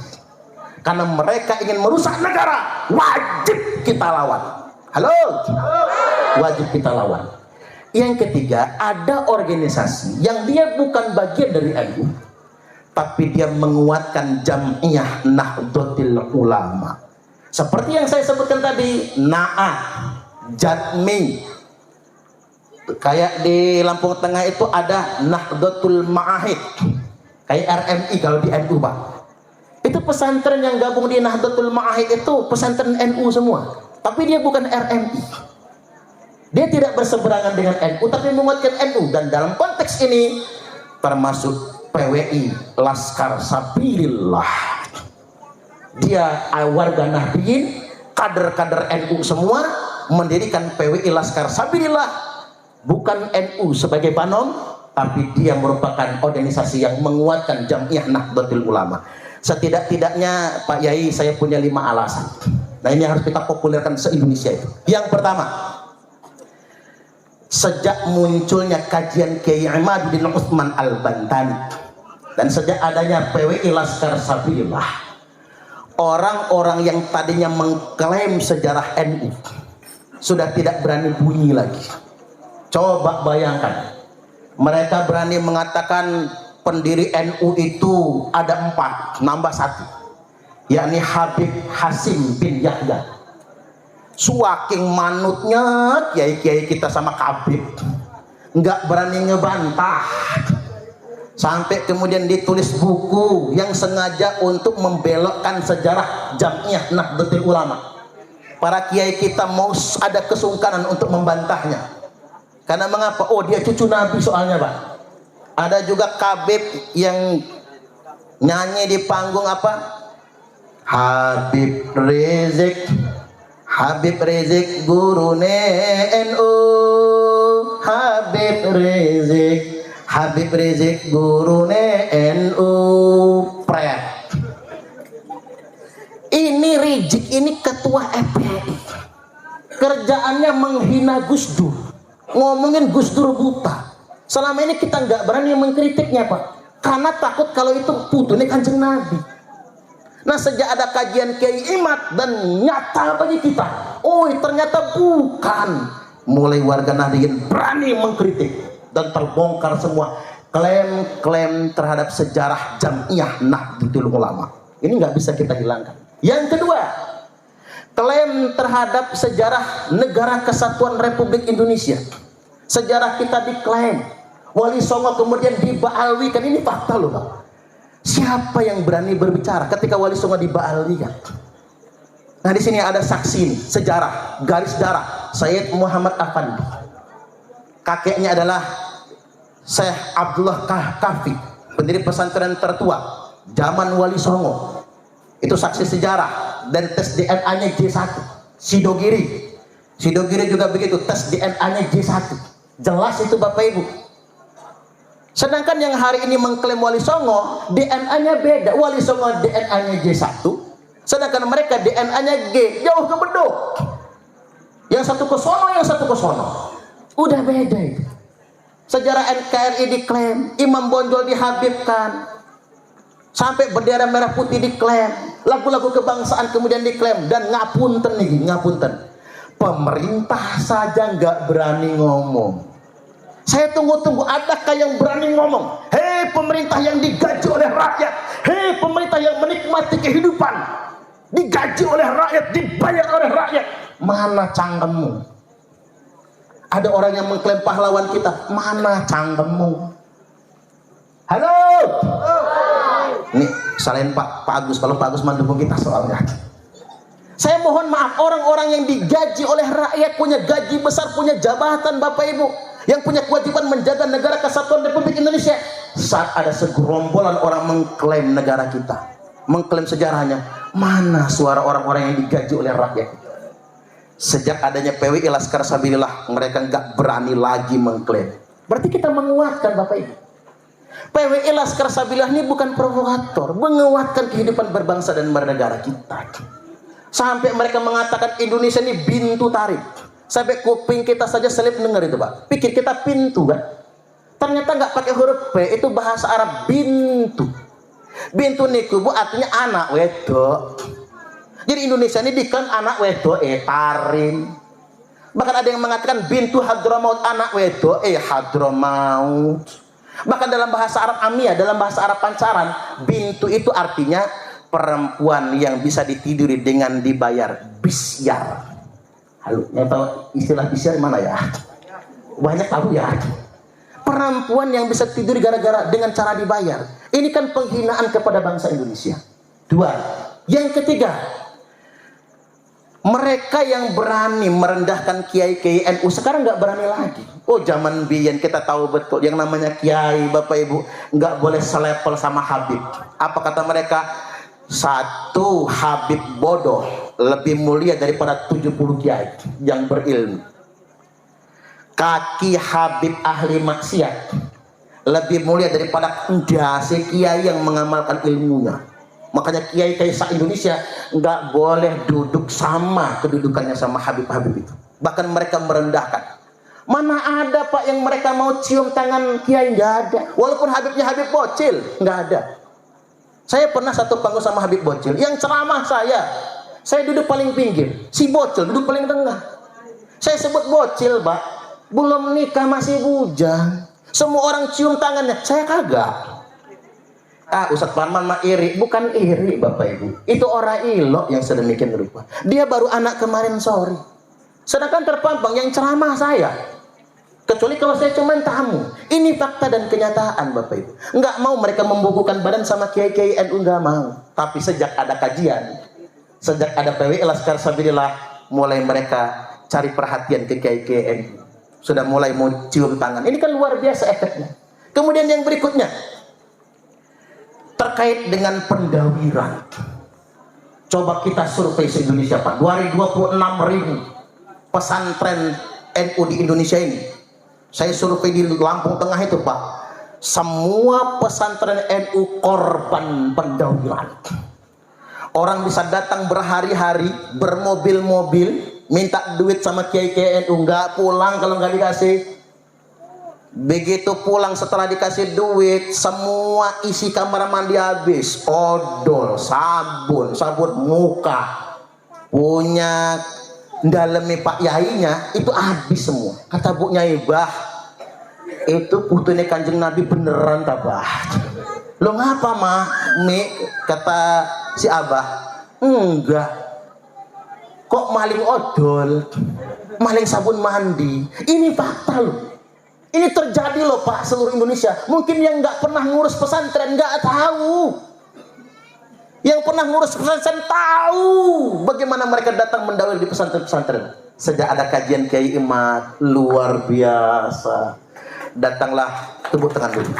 Karena mereka ingin merusak negara, wajib kita lawan. Halo? Wajib kita lawan. Yang ketiga, ada organisasi yang dia bukan bagian dari NU, tapi dia menguatkan Jam'iyah Nahdlatul Ulama. Seperti yang saya sebutkan tadi, Na'ah, Jatmi. Kayak di Lampung Tengah itu ada Nahdlatul Ma'ahid. Kayak RMI kalau di NU Pak. Itu pesantren yang gabung di Nahdlatul Ma'ahid itu pesantren NU semua. Tapi dia bukan RMI. Dia tidak berseberangan dengan NU, tapi menguatkan NU. Dan dalam konteks ini termasuk PWI, Laskar Sabilillah. Dia warga Nahdien, kader-kader NU semua mendirikan PWI Laskar Sabilillah. Bukan NU sebagai panom, tapi dia merupakan organisasi yang menguatkan Jam'iyah Nahdlatul Ulama. Setidak-tidaknya Pak Yai, saya punya 5 alasan. Nah ini harus kita populerkan se-Indonesia itu. Yang pertama, sejak munculnya kajian Kiai Imaduddin Utsman Al-Bantani dan sejak adanya PWI Laskar Sabilillah, orang-orang yang tadinya mengklaim sejarah NU sudah tidak berani bunyi lagi. Coba bayangkan, mereka berani mengatakan pendiri NU itu ada 4, nambah 1, yakni Habib Hasim bin Yahya. Suaking manutnya kiai-kiai kita sama Habib, nggak berani ngebantah, sampai kemudian ditulis buku yang sengaja untuk membelokkan sejarah Jamiah Nahdlatul Ulama. Para kiai kita mau ada kesungkanan untuk membantahnya. Karena mengapa? Oh, dia cucu Nabi soalnya, Pak. Ada juga Habib yang nyanyi di panggung apa? Habib Rizik guru NU, Habib Rizik guru NU. Pret. Ini Rizik ini ketua FPI. Kerjaannya menghina Gus Dur, ngomongin Gus Dur buta. Selama ini kita nggak berani mengkritiknya, Pak, karena takut kalau itu putunya Kanjeng Nabi. Nah, sejak ada kajian Kiai Imad dan nyata bagi kita, oh ternyata bukan, mulai warga Nahdliyin berani mengkritik dan terbongkar semua klaim-klaim terhadap sejarah Jamiah Nahdlatul Ulama. Ini nggak bisa kita hilangkan. Yang kedua, klaim terhadap sejarah Negara Kesatuan Republik Indonesia. Sejarah kita diklaim, Wali Songo kemudian dibaalwikan. Ini fakta loh, Pak. Siapa yang berani berbicara ketika Wali Songo dibaalwikan? Nah, di sini ada saksi sejarah garis darah Sayyid Muhammad Afandi. Kakeknya adalah Syekh Abdullah Kahfi, pendiri pesantren tertua zaman Wali Songo. Itu saksi sejarah. Dan tes DNA-nya J1. Sidogiri juga begitu, tes DNA-nya J1. Jelas itu Bapak Ibu. Sedangkan yang hari ini mengklaim Wali Songo, DNA-nya beda. Wali Songo DNA-nya J1, sedangkan mereka DNA-nya G, jauh ke beduk. Yang satu ke sono, yang satu ke sono. Udah beda itu. Sejarah NKRI diklaim, Imam Bonjol dihabibkan, sampai bendera merah putih diklaim, lagu-lagu kebangsaan kemudian diklaim. Dan ngapunten nih, ngapunten, pemerintah saja nggak berani ngomong. Saya tunggu-tunggu, adakah yang berani ngomong? Hei pemerintah yang digaji oleh rakyat, hei pemerintah yang menikmati kehidupan, digaji oleh rakyat, dibayar oleh rakyat, mana cangkemmu? Ada orang yang mengklaim pahlawan kita, mana cangkemmu? Halo? Ini selain Pak Agus, kalau Pak Agus mendukung kita soalnya. Saya mohon maaf, orang-orang yang digaji oleh rakyat, punya gaji besar, punya jabatan Bapak Ibu, yang punya kewajiban menjaga Negara Kesatuan Republik Indonesia, saat ada segerombolan orang mengklaim negara kita, mengklaim sejarahnya, mana suara orang-orang yang digaji oleh rakyat? Sejak adanya PWI Laskar Sabilillah, mereka nggak berani lagi mengklaim. Berarti kita menguatkan Bapak Ibu. PWI Laskar Sabilillah ini bukan provokator, menguatkan kehidupan berbangsa dan bernegara kita. Sampai mereka mengatakan Indonesia ini bintu tarik. Sampai kuping kita saja selip dengar itu, Pak. Pikir kita pintu kan? Ternyata nggak pakai huruf P, itu bahasa Arab bintu. Bintu niku Bu artinya anak wedok. Jadi Indonesia ini diklaim anak wedok tarim. Bahkan ada yang mengatakan bintu Hadramaut, anak wedok Hadramaut. Bahkan dalam bahasa Arab Amiyah, dalam bahasa Arab Pancaran, bintu itu artinya perempuan yang bisa ditiduri dengan dibayar bisyar. Halo, yang tahu istilah bisyar mana ya? Banyak tahu ya. Perempuan yang bisa tidur gara-gara dengan cara dibayar. Ini kan penghinaan kepada bangsa Indonesia. 2. Yang ketiga, mereka yang berani merendahkan kiai-kiai NU sekarang nggak berani lagi. Oh, zaman biyen kita tahu betul yang namanya kiai, Bapak Ibu, nggak boleh selevel sama Habib. Apa kata mereka? Satu Habib bodoh lebih mulia daripada 70 kiai yang berilmu. Kaki Habib ahli maksiat lebih mulia daripada endase kiai yang mengamalkan ilmunya. Makanya kiai-kiai se-Indonesia nggak boleh duduk sama kedudukannya sama Habib-Habib itu. Bahkan mereka merendahkan. Mana ada Pak yang mereka mau cium tangan kiai, nggak ada. Walaupun Habibnya Habib Bocil, nggak ada. Saya pernah satu panggung sama Habib Bocil, yang ceramah saya duduk paling pinggir, si Bocil duduk paling tengah. Saya sebut Bocil Pak, belum nikah masih bujang. Semua orang cium tangannya, saya kagak. Ustadz Parman mah iri, bukan iri Bapak Ibu. Itu orang ilok yang sedemikian rupa. Dia baru anak kemarin sore. Sedangkan terpampang yang ceramah saya. Kecuali kalau saya cuma tamu. Ini fakta dan kenyataan Bapak Ibu. Nggak mau mereka membukukan badan sama kiai-kiai NU, nggak mau. Tapi sejak ada kajian, sejak ada PWI Laskar Sabilillah, mulai mereka cari perhatian ke kiai-kiai NU. Sudah mulai mau cium tangan. Ini kan luar biasa efeknya. Kemudian yang berikutnya, terkait dengan pendawiran. Coba kita survei se-Indonesia Pak. 226.000 pesantren NU di Indonesia ini. Saya survei di Lampung Tengah itu Pak, semua pesantren NU korban pendawiran. Orang bisa datang berhari-hari, bermobil-mobil, minta duit sama kiai-kiai NU, nggak pulang kalau nggak dikasih. Begitu pulang setelah dikasih duit, semua isi kamar mandi habis, odol, sabun muka, punya dalemi Pak Yainya itu habis semua. Kata Bu Nyai, bah, itu putune Kanjeng Nabi beneran tabah. Lo ngapa mah Mi? Kata si Abah, enggak. Kok maling odol, maling sabun mandi? Ini fakta loh. Ini terjadi loh Pak, seluruh Indonesia. Mungkin yang nggak pernah ngurus pesantren nggak tahu. Yang pernah ngurus pesantren tahu bagaimana mereka datang mendawil di pesantren-pesantren. Sejak ada kajian Kiai Imad, luar biasa. Datanglah, tepuk tangan dulu.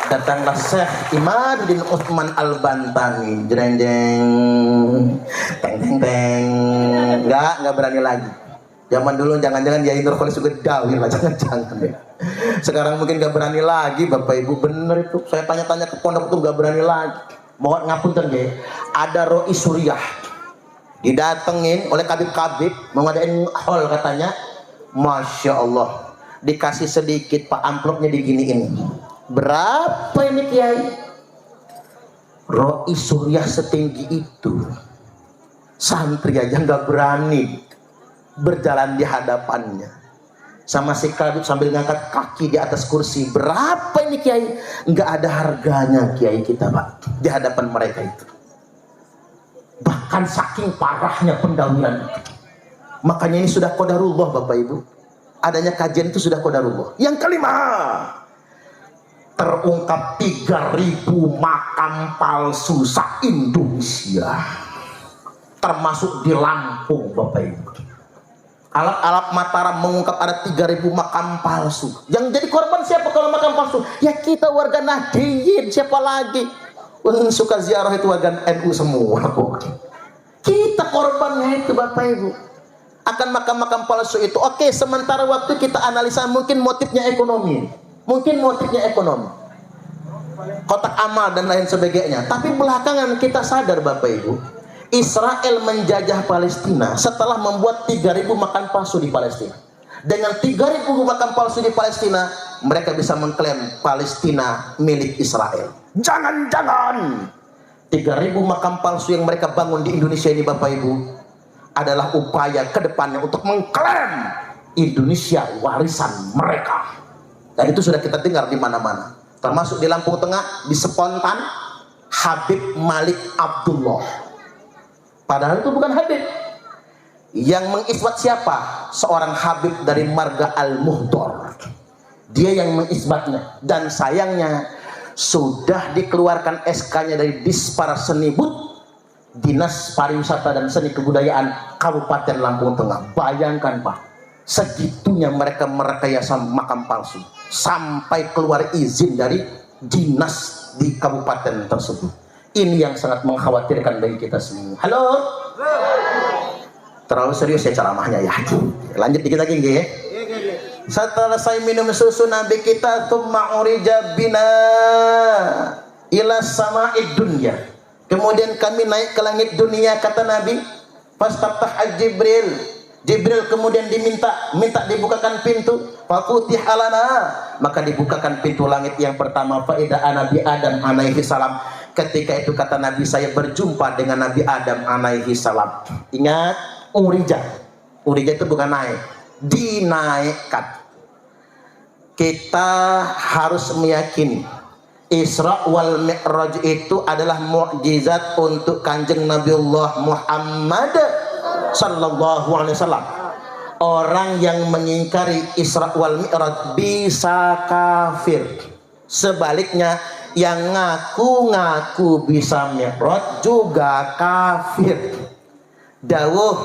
Datanglah Syekh Imaduddin Utsman Al-Bantani, jreng jeng, teng teng teng. Nggak berani lagi. Zaman dulu jangan-jangan Yai Nur Khalis juga dawil, jangan-jangan ya. Sekarang mungkin gak berani lagi Bapak Ibu, bener itu. Saya tanya-tanya ke pondok itu gak berani lagi. Mohon ngapunten ya. Ada Roi Suriah didatengin oleh Kabib-Kabib, mau ngadain hall katanya. Masya Allah, dikasih sedikit Pak, amplopnya diginiin. Berapa ini Kiai? Roi Suriah setinggi itu, santri aja gak berani berjalan di hadapannya. Sama si Kabib sambil ngangkat kaki di atas kursi. Berapa ini Kiai? Nggak ada harganya Kiai kita Pak di hadapan mereka itu. Bahkan saking parahnya pendawiran itu. Makanya ini sudah qadarullah Bapak Ibu. Adanya kajian itu sudah qadarullah. Yang kelima, terungkap 3.000 makam palsu se-Indonesia, termasuk di Lampung Bapak Ibu. Alat-alat Mataram mengungkap ada 3.000 makam palsu. Yang jadi korban siapa kalau makam palsu? Ya kita warga Nahdliyin, siapa lagi? Suka ziarah itu warga NU semua. Kita korbannya itu Bapak Ibu. Akan makam-makam palsu itu. Oke, sementara waktu kita analisa mungkin motifnya ekonomi. Mungkin motifnya ekonomi. Kotak amal dan lain sebagainya. Tapi belakangan kita sadar Bapak Ibu, Israel menjajah Palestina setelah membuat 3.000 makam palsu di Palestina. Dengan 3.000 makam palsu di Palestina, mereka bisa mengklaim Palestina milik Israel. Jangan-jangan 3.000 makam palsu yang mereka bangun di Indonesia ini Bapak Ibu adalah upaya kedepannya untuk mengklaim Indonesia warisan mereka. Dan itu sudah kita dengar di mana-mana. Termasuk di Lampung Tengah, di Spontan, Habib Malik Abdullah. Padahal itu bukan Habib. Yang mengisbat siapa? Seorang Habib dari marga Al-Muhdor. Dia yang mengisbatnya. Dan sayangnya sudah dikeluarkan SK-nya dari Dispar Senibut, Dinas Pariwisata dan Seni Kebudayaan Kabupaten Lampung Tengah. Bayangkan Pak, segitunya mereka merekayasa makam palsu sampai keluar izin dari dinas di kabupaten tersebut. Ini yang sangat mengkhawatirkan bagi kita semua. Halo? Terlalu serius ya ceramahnya ya. Lanjut dikit lagi ya. Setelah saya minum susu Nabi kita, tsumma urija bina ila sama'id dunya. Kemudian kami naik ke langit dunia, kata Nabi. Fastaftah Jibril. Jibril kemudian minta dibukakan pintu, fafutih alana, maka dibukakan pintu langit yang pertama, faida Nabi Adam alaihi salam. Ketika itu kata Nabi, saya berjumpa dengan Nabi Adam alaihi salam. Ingat, urija itu bukan naik, dinaikkan. Kita harus meyakini Isra wal Mi'raj itu adalah mukjizat untuk Kanjeng Nabiullah Muhammad sallallahu alaihi wasallam. Orang yang mengingkari Isra wal Mi'raj bisa kafir. Sebaliknya, yang ngaku-ngaku bisa Mi'raj juga kafir. Dawuh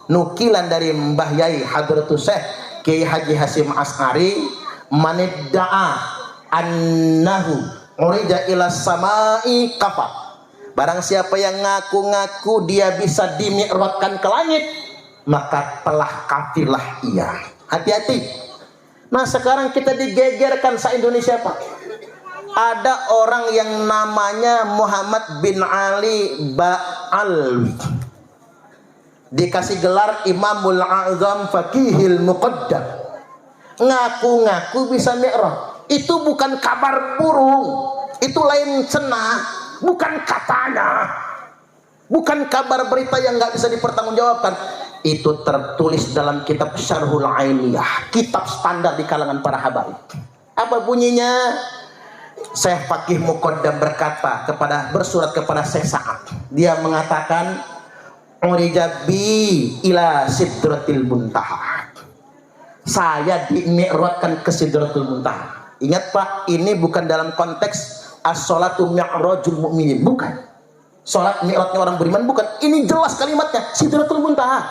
nukilan dari Mbah Yai Hadratus Syekh Kiai Haji Hasyim Asy'ari, manidda'a annahu urija ila samai kafar. Barang siapa yang ngaku-ngaku dia bisa dimi'rajkan ke langit, maka telah kafirlah ia. Hati-hati. Nah, sekarang kita digegerkan se-Indonesia, Pak. Ada orang yang namanya Muhammad bin Ali Ba'alwi, dikasih gelar Imamul Azam Faqihil Muqaddam. Ngaku-ngaku bisa mi'raj. Itu bukan kabar burung, itu lain cenah, bukan katanya, bukan kabar berita yang nggak bisa dipertanggungjawabkan. Itu tertulis dalam kitab Syarhul Ainiyah, kitab standar di kalangan para habaib. Apa bunyinya? Syekh Faqih Muqaddam bersurat kepada Syekh Sa'ad. Dia mengatakan, urijabi ila sidratil muntaha. Saya dimi'rajkan ke sidratul muntaha. Ingat Pak, ini bukan dalam konteks as-sholatu mi'rajul mu'minin, bukan. Sholat mi'rajnya orang beriman, bukan. Ini jelas kalimatnya, sidratul muntaha.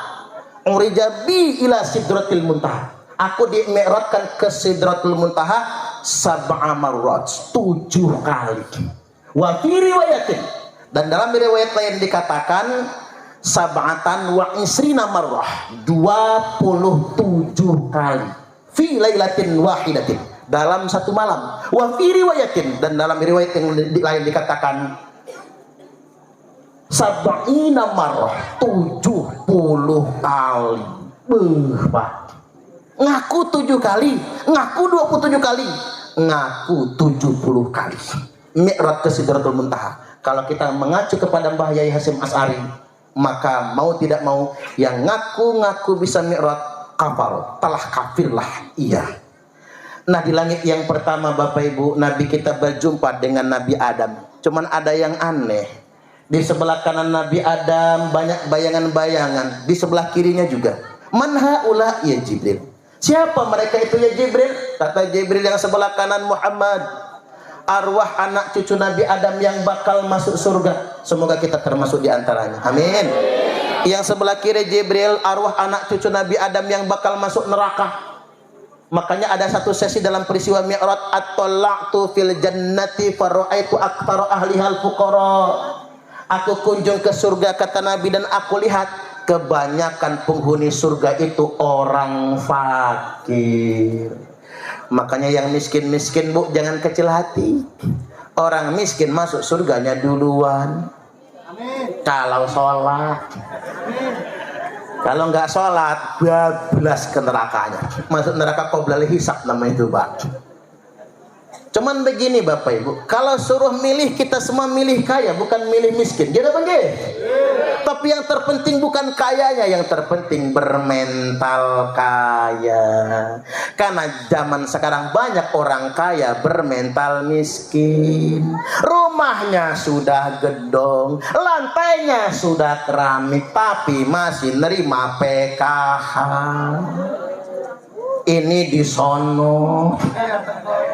Urijabi ila sidratil muntaha. Aku dimi'rajkan ke sidratul muntaha sab'a marrat, 7 kali. Wa fi riwayatin, dan dalam riwayat lain dikatakan sab'atan wa isrina marrah, 27 kali. Fi lailatin wahidatin, dalam satu malam. Wa fi riwayatin, dan dalam riwayat yang lain dikatakan sab'ina marrah, 70 kali. Pak. Ngaku 7 kali, ngaku 27 kali, ngaku 70 kali. Mi'raj ke Sidratul Muntaha. Kalau kita mengacu kepada Mbah Yai Hasyim Asy'ari, maka mau tidak mau yang ngaku-ngaku bisa mi'raj kafar, telah kafirlah ia. Nah, di langit yang pertama Bapak Ibu, Nabi kita berjumpa dengan Nabi Adam. Cuman ada yang aneh. Di sebelah kanan Nabi Adam banyak bayangan-bayangan, di sebelah kirinya juga. Man haula ya Jibril. Siapa mereka itu ya Jibril? Kata Jibril, yang sebelah kanan Muhammad, arwah anak cucu Nabi Adam yang bakal masuk surga. Semoga kita termasuk di antaranya. Amin. Yang sebelah kiri Jibril, arwah anak cucu Nabi Adam yang bakal masuk neraka. Makanya ada satu sesi dalam peristiwa Mi'raj, at-tala'tu fil jannati fara'aitu aktsara ahlihal fuqara. Aku kunjung ke surga kata Nabi, dan aku lihat kebanyakan penghuni surga itu orang fakir. Makanya yang miskin-miskin Bu, jangan kecil hati. Orang miskin masuk surganya duluan. Amin. Kalau sholat. Amin. Kalau nggak sholat, bablas ke nerakanya. Masuk neraka qoblal hisab nama itu Pak. Cuman begini Bapak Ibu, kalau suruh milih, kita semua milih kaya, bukan milih miskin. Gitu apa nggih? Tapi yang terpenting bukan kayanya, yang terpenting bermental kaya. Karena zaman sekarang banyak orang kaya bermental miskin. Rumahnya sudah gedong, lantainya sudah keramik, tapi masih nerima PKH. Ini di sono.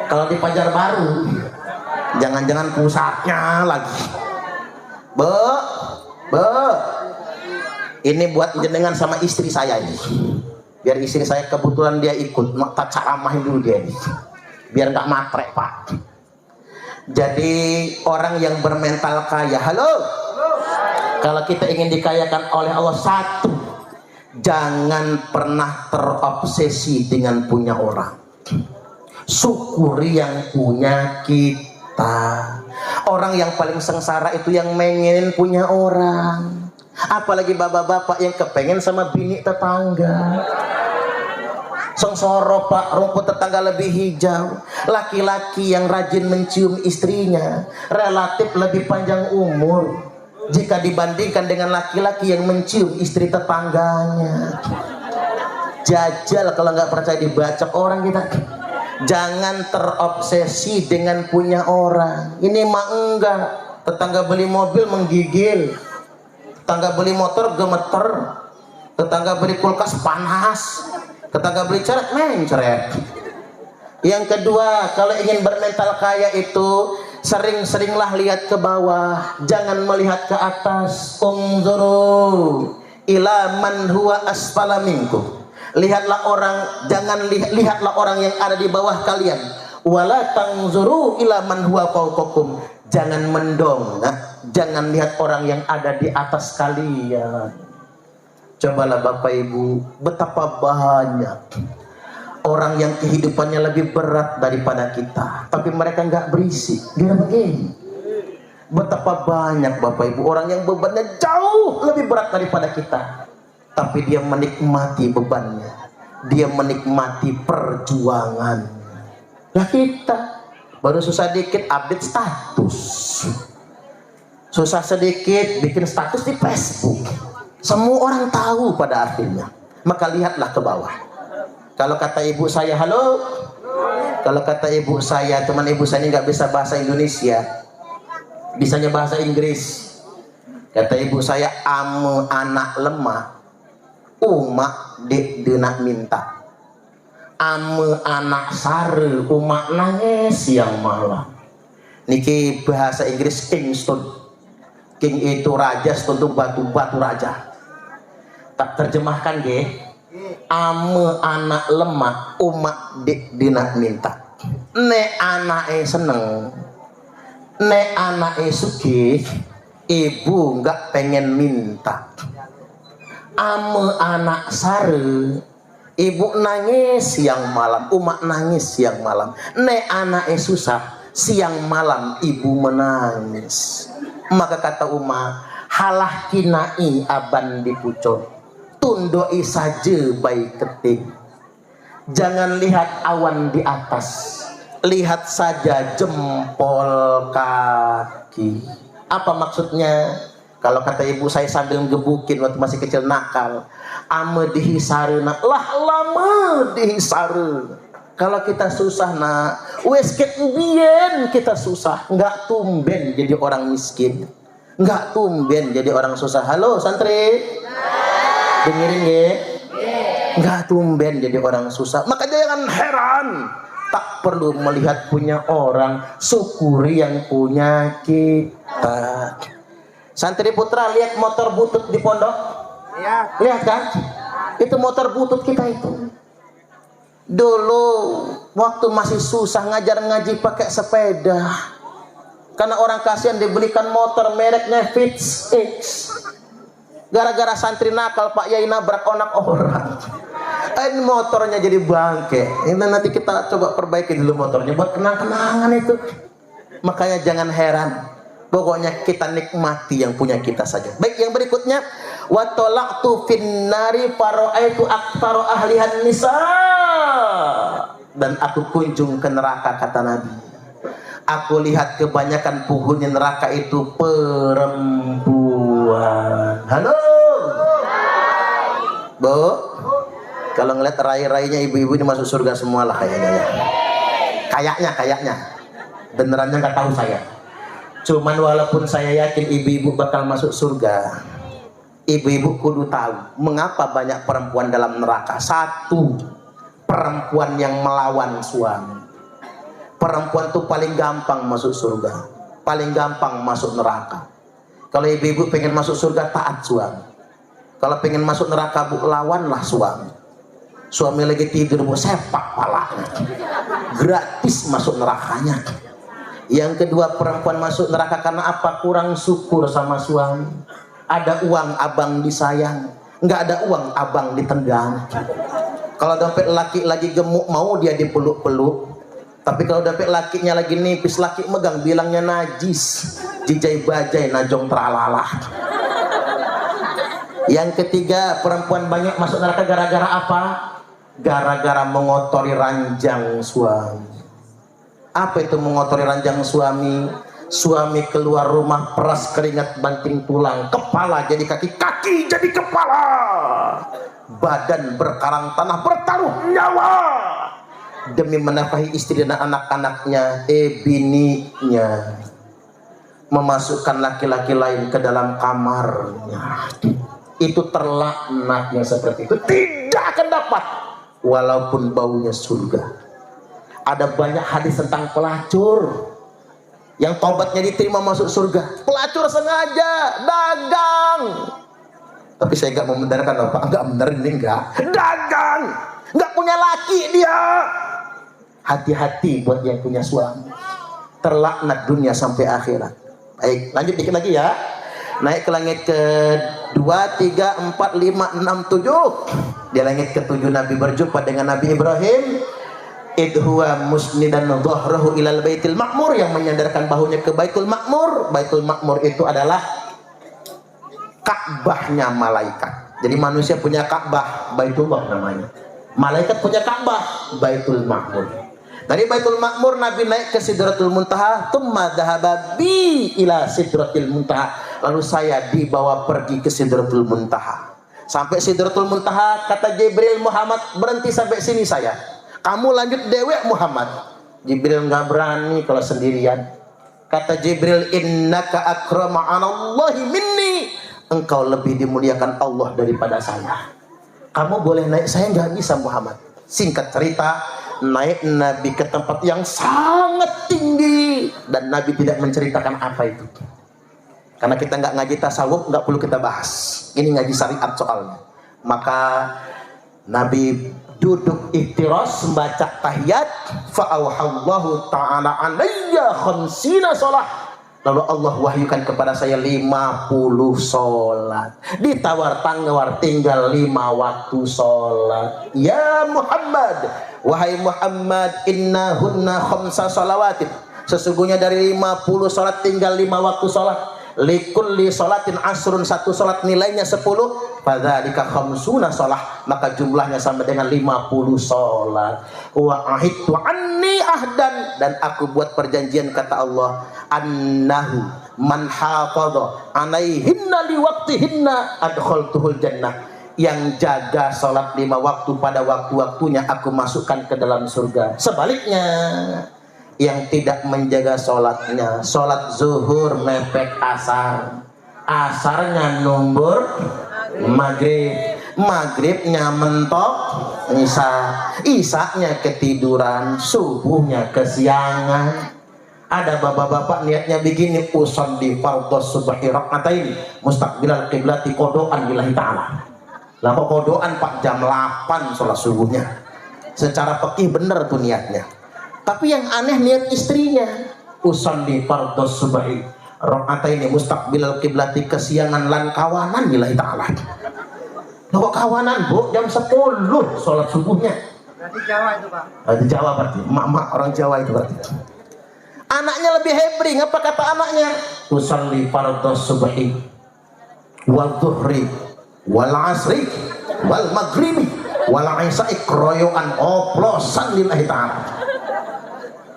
Kalau di Banjarbaru, jangan-jangan pusatnya lagi. Ini buat jenengan sama istri saya ini. Biar istri saya kebetulan dia ikut, tak caramahin dulu dia ini. Biar nggak matrek Pak. Jadi orang yang bermental kaya, halo. Kalau kita ingin dikayakan oleh Allah, satu, jangan pernah terobsesi dengan punya orang. Syukuri yang punya kita. Orang yang paling sengsara itu yang mengen punya orang. Apalagi bapak-bapak yang kepengen sama bini tetangga. Sengsoro pak, rumput tetangga lebih hijau. Laki-laki yang rajin mencium istrinya relatif lebih panjang umur jika dibandingkan dengan laki-laki yang mencium istri tetangganya. Jajal kalau nggak percaya, dibacok orang kita. Jangan terobsesi dengan punya orang. Ini mah enggak. Tetangga beli mobil menggigil, tetangga beli motor gemeter, tetangga beli kulkas panas, tetangga beli ceret mencret. Yang kedua, kalau ingin bermental kaya itu sering-seringlah lihat ke bawah, jangan melihat ke atas. Unzuru ila man huwa asfala minkum. Lihatlah orang, lihatlah orang yang ada di bawah kalian. Wala tanzuru ila man huwa fawqakum. Jangan mendong, jangan lihat orang yang ada di atas kalian. Cobalah Bapak Ibu, betapa banyak orang yang kehidupannya lebih berat daripada kita, tapi mereka nggak berisik. Dia begini. Betapa banyak Bapak Ibu orang yang bebannya jauh lebih berat daripada kita, tapi dia menikmati bebannya, dia menikmati perjuangan. Lah kita baru susah dikit update status, susah sedikit bikin status di Facebook, semua orang tahu pada akhirnya. Maka lihatlah ke bawah. Kalau kata ibu saya, halo. Kalau kata ibu saya, teman ibu saya ini nggak bisa bahasa Indonesia, bisanya bahasa Inggris. Kata ibu saya, ame anak lemah, umak dek denak minta. Ame anak sare, umak nangis siang malam. Niki bahasa Inggris Kingston. King itu raja, stone itu batu raja. Tak terjemahkan ge. Ame anak lemah, umak dek denak minta. Ne anake seneng, ne anake sugih, ibu nggak pengen minta. Ame anak sare, ibu nangis siang malam, umak nangis siang malam. Ne anake susah, siang malam ibu menangis. Maka kata umak, halah kinai aban dipucot, tundoi saja baik ketik. Jangan lihat awan di atas, lihat saja jempol kaki. Apa maksudnya? Kalau kata ibu saya sambil ngebukin waktu masih kecil nakal, ame dihisarena, lah lama dihisare. Kalau kita susah nak, wes ketubien kita susah, nggak tumben jadi orang miskin, nggak tumben jadi orang susah. Halo santri, dengerin ya, nggak tumben jadi orang susah. Maka jangan heran, tak perlu melihat punya orang, syukuri yang punya kita. Santri putra, lihat motor butut di pondok? Ya. Lihat kan? Itu motor butut kita itu. Dulu waktu masih susah ngajar ngaji pakai sepeda, karena orang kasihan dibelikan motor mereknya Fitz X. Gara-gara santri nakal Pak Yai nabrak onak orang, ini motornya jadi bangke. Ini nanti kita coba perbaiki dulu motornya buat kenang-kenangan itu. Makanya jangan heran, pokoknya kita nikmati yang punya kita saja. Baik, yang berikutnya, wa talaqtu finnari faraitu aktsara ahlihan nisa. Dan aku kunjung ke neraka, kata Nabi. Aku lihat kebanyakan penghuni neraka itu perempuan. Halo, Bu. Kalau ngeliat rai-rainya ibu-ibu ini masuk surga semua lah kayaknya ya. Kayaknya. Benerannya nggak tahu saya. Cuman walaupun saya yakin ibu-ibu bakal masuk surga, ibu-ibu kudu tahu mengapa banyak perempuan dalam neraka. Satu, perempuan yang melawan suami. Perempuan tuh paling gampang masuk surga, paling gampang masuk neraka. Kalau ibu-ibu pengen masuk surga, taat suami. Kalau pengen masuk neraka, bu, lawanlah suami. Suami lagi tidur, bu, sepak palanya, gratis masuk nerakanya. Yang kedua, perempuan masuk neraka karena apa? Kurang syukur sama suami. Ada uang abang disayang, nggak ada uang abang ditendang. Kalau dompet laki lagi gemuk, mau dia dipeluk-peluk. Tapi kalau dompet lakinya lagi nipis, laki megang bilangnya najis, jijai bajai najong tralalah. Yang ketiga, perempuan banyak masuk neraka gara-gara apa? Gara-gara mengotori ranjang suami. Apa itu mengotori ranjang suami? Suami keluar rumah peras keringat banting tulang, kepala jadi kaki, kaki jadi kepala, badan berkarang tanah, bertaruh nyawa demi menafkahi istri dan anak-anaknya, bininya, memasukkan laki-laki lain ke dalam kamarnya. Itu terlaknat yang seperti itu tidak akan dapat walaupun baunya surga. Ada banyak hadis tentang pelacur yang tobatnya diterima masuk surga. Pelacur sengaja dagang, tapi saya nggak membenarkan Bapak, nggak bener ini, nggak dagang, nggak punya laki dia. Hati-hati buat yang punya suami, terlaknat dunia sampai akhirat. Baik, lanjut dikit lagi ya. Naik ke langit ke 2, 3, 4, 5, 6, 7. Di langit ke-7 Nabi berjumpa dengan Nabi Ibrahim. Idhuwa musnidan dhahrahu ilal baitil ma'mur, yang menyandarkan bahunya ke Baitul Ma'mur. Baitul Ma'mur itu adalah Ka'bahnya malaikat. Jadi manusia punya Ka'bah, Baitullah namanya. Malaikat punya Ka'bah, Baitul Ma'mur. Dari Baitul Ma'mur Nabi naik ke Sidratul Muntaha, tsumma dhahaba bi ila Sidratil Muntaha. Lalu saya dibawa pergi ke Sidratul Muntaha. Sampai Sidratul Muntaha kata Jibril, Muhammad berhenti sampai sini saya. Kamu lanjut dewek Muhammad. Jibril nggak berani kalau sendirian. Kata Jibril, innaka akrama 'alallahi minni. Engkau lebih dimuliakan Allah daripada saya. Kamu boleh naik, saya nggak bisa Muhammad. Singkat cerita, naik Nabi ke tempat yang sangat tinggi dan Nabi tidak menceritakan apa itu. Karena kita nggak ngaji tasawuf, nggak perlu kita bahas. Ini ngaji syariat soalnya. Maka Nabi duduk ihtiras membaca tahiyat, fa'auhallahu ta'ala alayya khamsina sholat. Lalu Allah wahyukan kepada saya 50 sholat. Ditawar-tawar tinggal 5 waktu sholat. Ya Muhammad, wahai Muhammad, innahunna khamsa sholawatin. Sesungguhnya dari 50 sholat tinggal 5 waktu sholat. Likulli sholatin asrun, satu sholat nilainya 10. Fadzalika khamsuna sholah, maka jumlahnya sama dengan 50 sholat. Wa ahidtu anni ahdan, dan aku buat perjanjian kata Allah, annahu man hafadha alaihinna liwaqtihinna adkhaltuhul jannah. Yang jaga sholat 5 waktu pada waktu-waktunya aku masukkan ke dalam surga. Sebaliknya, yang tidak menjaga sholatnya, sholat zuhur mepet asar, asarnya numbur maghrib, maghribnya mentok isya, isyanya ketiduran, subuhnya kesiangan. Ada bapak-bapak niatnya begini, usolli fardhos subhi rakaatain mustaqbilal qiblati qodoan billahi ta'ala. Lah kok qodoan Pak, jam 8 sholat subuhnya. Secara fikih bener tuh niatnya. Tapi yang aneh niat istrinya, usolli fardhos subhi rakaatain mustaqbilal qiblati, kesiangan lan kawanan billahi ta'ala. Kok kawanan Bu, jam 10 sholat subuhnya. Berarti Jawa itu Pak. Berarti Jawa berarti, mak-mak orang Jawa itu berarti. Anaknya lebih hebring, apa kata anaknya? Usolli fardhos subhi wal dhuhri wal asri wal maghribi wal isya'i kroyoan oplosan lillahi ta'ala.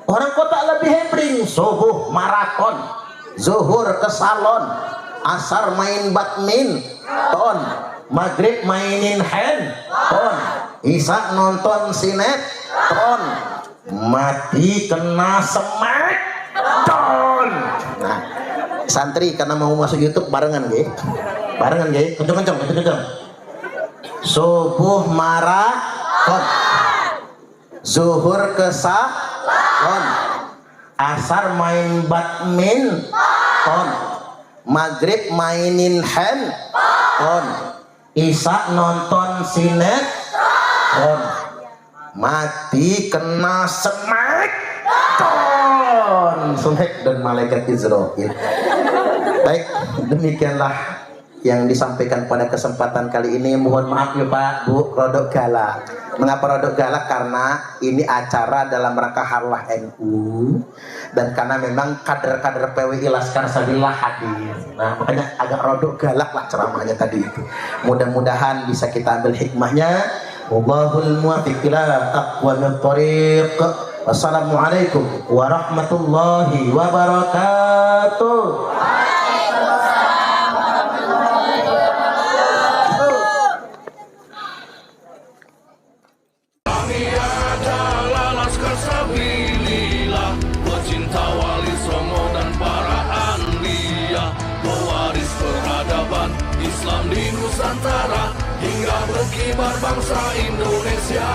Orang kota lebih hebring, subuh maraton, zuhur ke salon, asar main badminton, maghrib mainin handphone, isya nonton sinetron, mati kena smackdown. Nah, santri karena mau masuk YouTube barengan ge, barengan ge, kenceng-kenceng, kenceng-kenceng. Subuh maraton, zuhur ke salon, asar main badminton, maghrib mainin handphone, isya nonton sinetron, mati kena smackdown dan malaikat Israel. Baik, demikianlah yang disampaikan pada kesempatan kali ini. Mohon maaf ya Pak, Bu, rodok galak. Mengapa rodok galak? Karena ini acara dalam rangka harlah NU dan karena memang kader-kader PWI Laskar Sabillah hadir. Nah makanya agak rodok galak lah ceramahnya tadi itu. Mudah-mudahan bisa kita ambil hikmahnya. Wallahul muwaffiq ila aqwamit thoriq. Wassalamualaikum warahmatullahi wabarakatuh. Kami adalah Laskar Sabilillah, pecinta Wali Songo dan para anbiya, pewaris peradaban Islam di Nusantara hingga berkibar bangsa Indonesia.